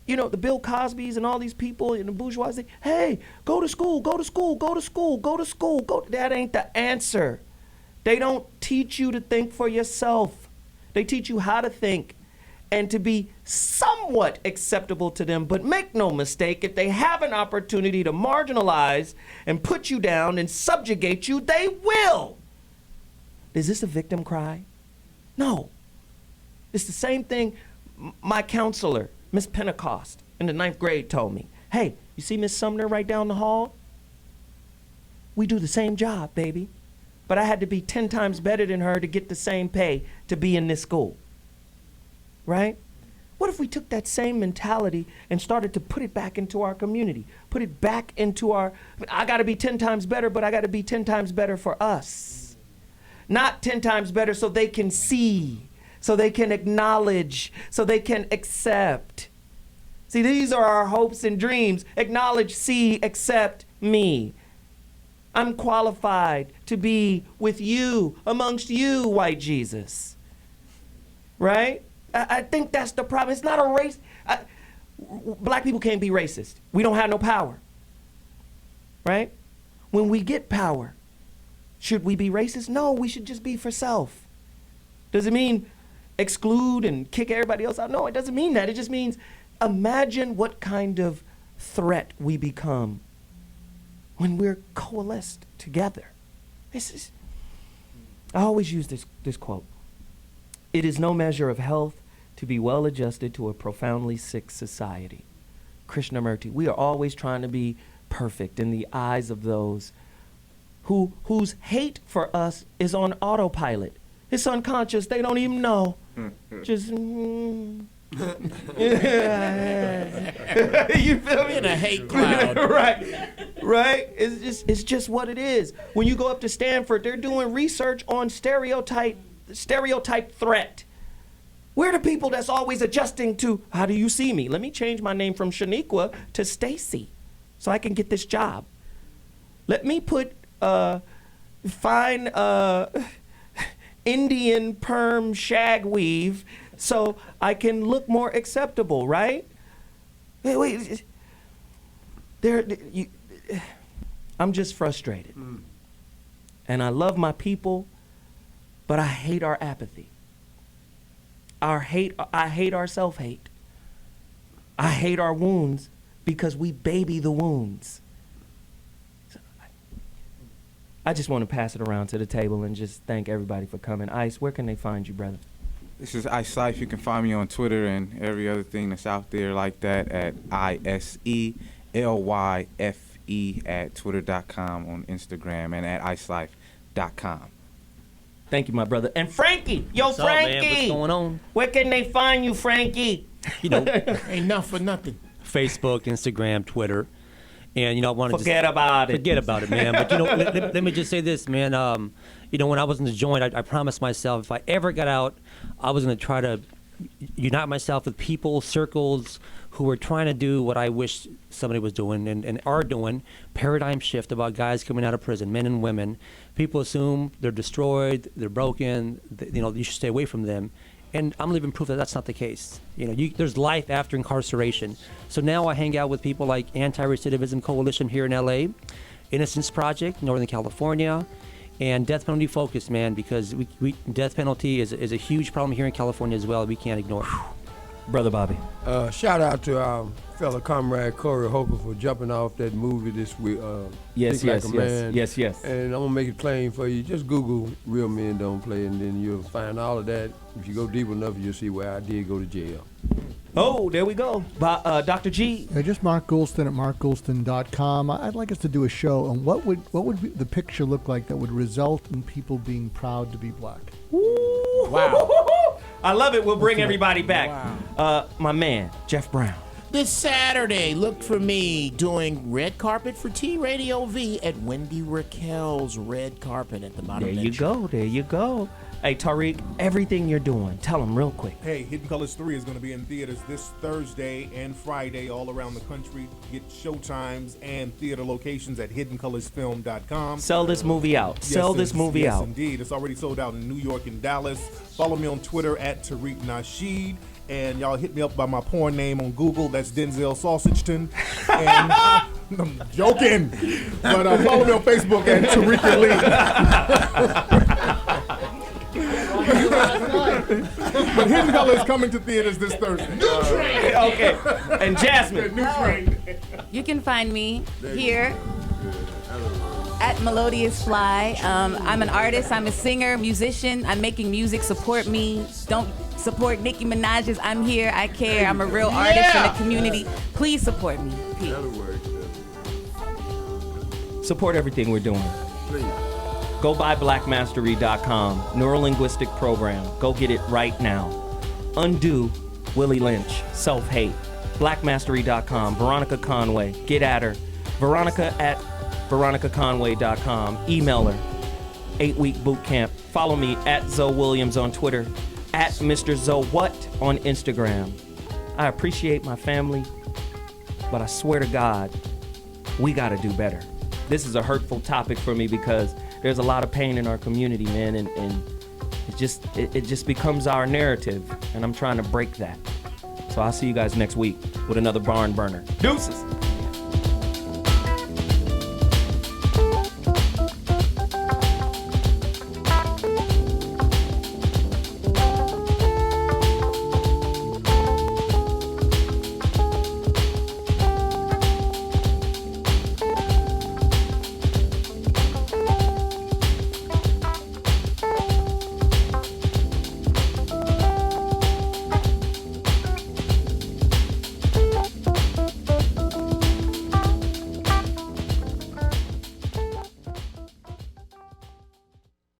The Bill Cosbys and all these people in the bourgeoisie, hey, go to school, go to school, go to school, go to school. That ain't the answer. They don't teach you to think for yourself. They teach you how to think and to be somewhat acceptable to them. But make no mistake, if they have an opportunity to marginalize and put you down and subjugate you, they will. Is this a victim cry? No. It's the same thing my counselor, Miss Pentecost, in the 9th grade told me. Hey, you see Miss Sumner right down the hall? We do the same job, baby. But I had to be 10 times better than her to get the same pay to be in this school, right? What if we took that same mentality and started to put it back into our community, put it back into I gotta be 10 times better, but I gotta be 10 times better for us. Not 10 times better so they can see, so they can acknowledge, so they can accept. See, these are our hopes and dreams. Acknowledge, see, accept me. I'm qualified to be with you, amongst you, white Jesus. Right? I think that's the problem. It's not a race. Black people can't be racist. We don't have no power. Right? When we get power, should we be racist? No, we should just be for self. Does it mean exclude and kick everybody else out? No, it doesn't mean that. It just means imagine what kind of threat we become when we're coalesced together. I always use this quote. It is no measure of health to be well adjusted to a profoundly sick society. Krishnamurti, we are always trying to be perfect in the eyes of those whose hate for us is on autopilot. It's unconscious, they don't even know. Just you feel me? In a hate cloud. Right? It's just what it is. When you go up to Stanford, they're doing research on stereotype threat. We're the people that's always adjusting to, how do you see me? Let me change my name from Shaniqua to Stacy so I can get this job. Let me put fine Indian perm shag weave so I can look more acceptable, right? Wait. I'm just frustrated. And I love my people, but I hate our apathy. I hate our self-hate. I hate our wounds because we baby the wounds. I just want to pass it around to the table and just thank everybody for coming. Ice, where can they find you, brother? This is Ice Life. You can find me on Twitter and every other thing that's out there like that at ISELYFE at twitter.com, on Instagram, and at icelife.com. Thank you, my brother. And Frankie, What's up, Frankie, man? What's going on? Where can they find you, Frankie? You know, ain't nothing for nothing. Facebook, Instagram, Twitter. And I want to Forget about it. Forget about it, man. But let me just say this, man. When I was in the joint, I promised myself if I ever got out, I was going to try to unite myself with people, circles who were trying to do what I wish somebody was doing and are doing. Paradigm shift about guys coming out of prison, men and women. People assume they're destroyed, they're broken. You should stay away from them. And I'm living proof that that's not the case. There's life after incarceration. So now I hang out with people like Anti-Recidivism Coalition here in LA, Innocence Project, Northern California, and Death Penalty Focus, man, because death penalty is a huge problem here in California as well. We can't ignore it. Brother Bobby. Shout out to our fellow comrade Corey Holcomb for jumping off that movie this week. Yes. And I'm And gonna make a claim for you. Just Google "Real Men Don't Play" and then you'll find all of that. If you go deep enough, you'll see where I did go to jail. Oh, there we go. Dr. G. Just Mark Goulston at markgoulston.com. I'd like us to do a show on what would the picture look like that would result in people being proud to be black. Wow. I love it. We'll bring everybody back. Wow. My man, Jeff Brown. This Saturday, look for me doing red carpet for T Radio V at Wendy Raquel's red carpet at the bottom. There you go. Hey, Tariq, everything you're doing, tell them real quick. Hey, Hidden Colors 3 is going to be in theaters this Thursday and Friday all around the country. Get showtimes and theater locations at hiddencolorsfilm.com. Sell this movie out. Yes, indeed. It's already sold out in New York and Dallas. Follow me on Twitter at Tariq Nasheed. And y'all hit me up by my porn name on Google. That's Denzel Sausageton. And I'm joking. But follow me on Facebook at Tariq Lee. But Hidden Color is coming to theaters this Thursday. New Train! Okay. And Jasmine. New Train. You can find me here at Melodious Fly. I'm an artist. I'm a singer, musician. I'm making music. Support me. Don't support Nicki Minaj's I'm Here, I Care. I'm a real artist in the community. Please support me. Peace. Support everything we're doing. Please. Go buy blackmastery.com. Neurolinguistic program. Go get it right now. Undo Willie Lynch. Self-hate. Blackmastery.com. Veronica Conway. Get at her. Veronica at veronicaconway.com. Email her. 8-week boot camp. Follow me at Zoe Williams on Twitter. At Mr. Zoe What on Instagram. I appreciate my family, but I swear to God, we got to do better. This is a hurtful topic for me because there's a lot of pain in our community, man, and it just becomes our narrative, and I'm trying to break that. So I'll see you guys next week with another barn burner. Deuces.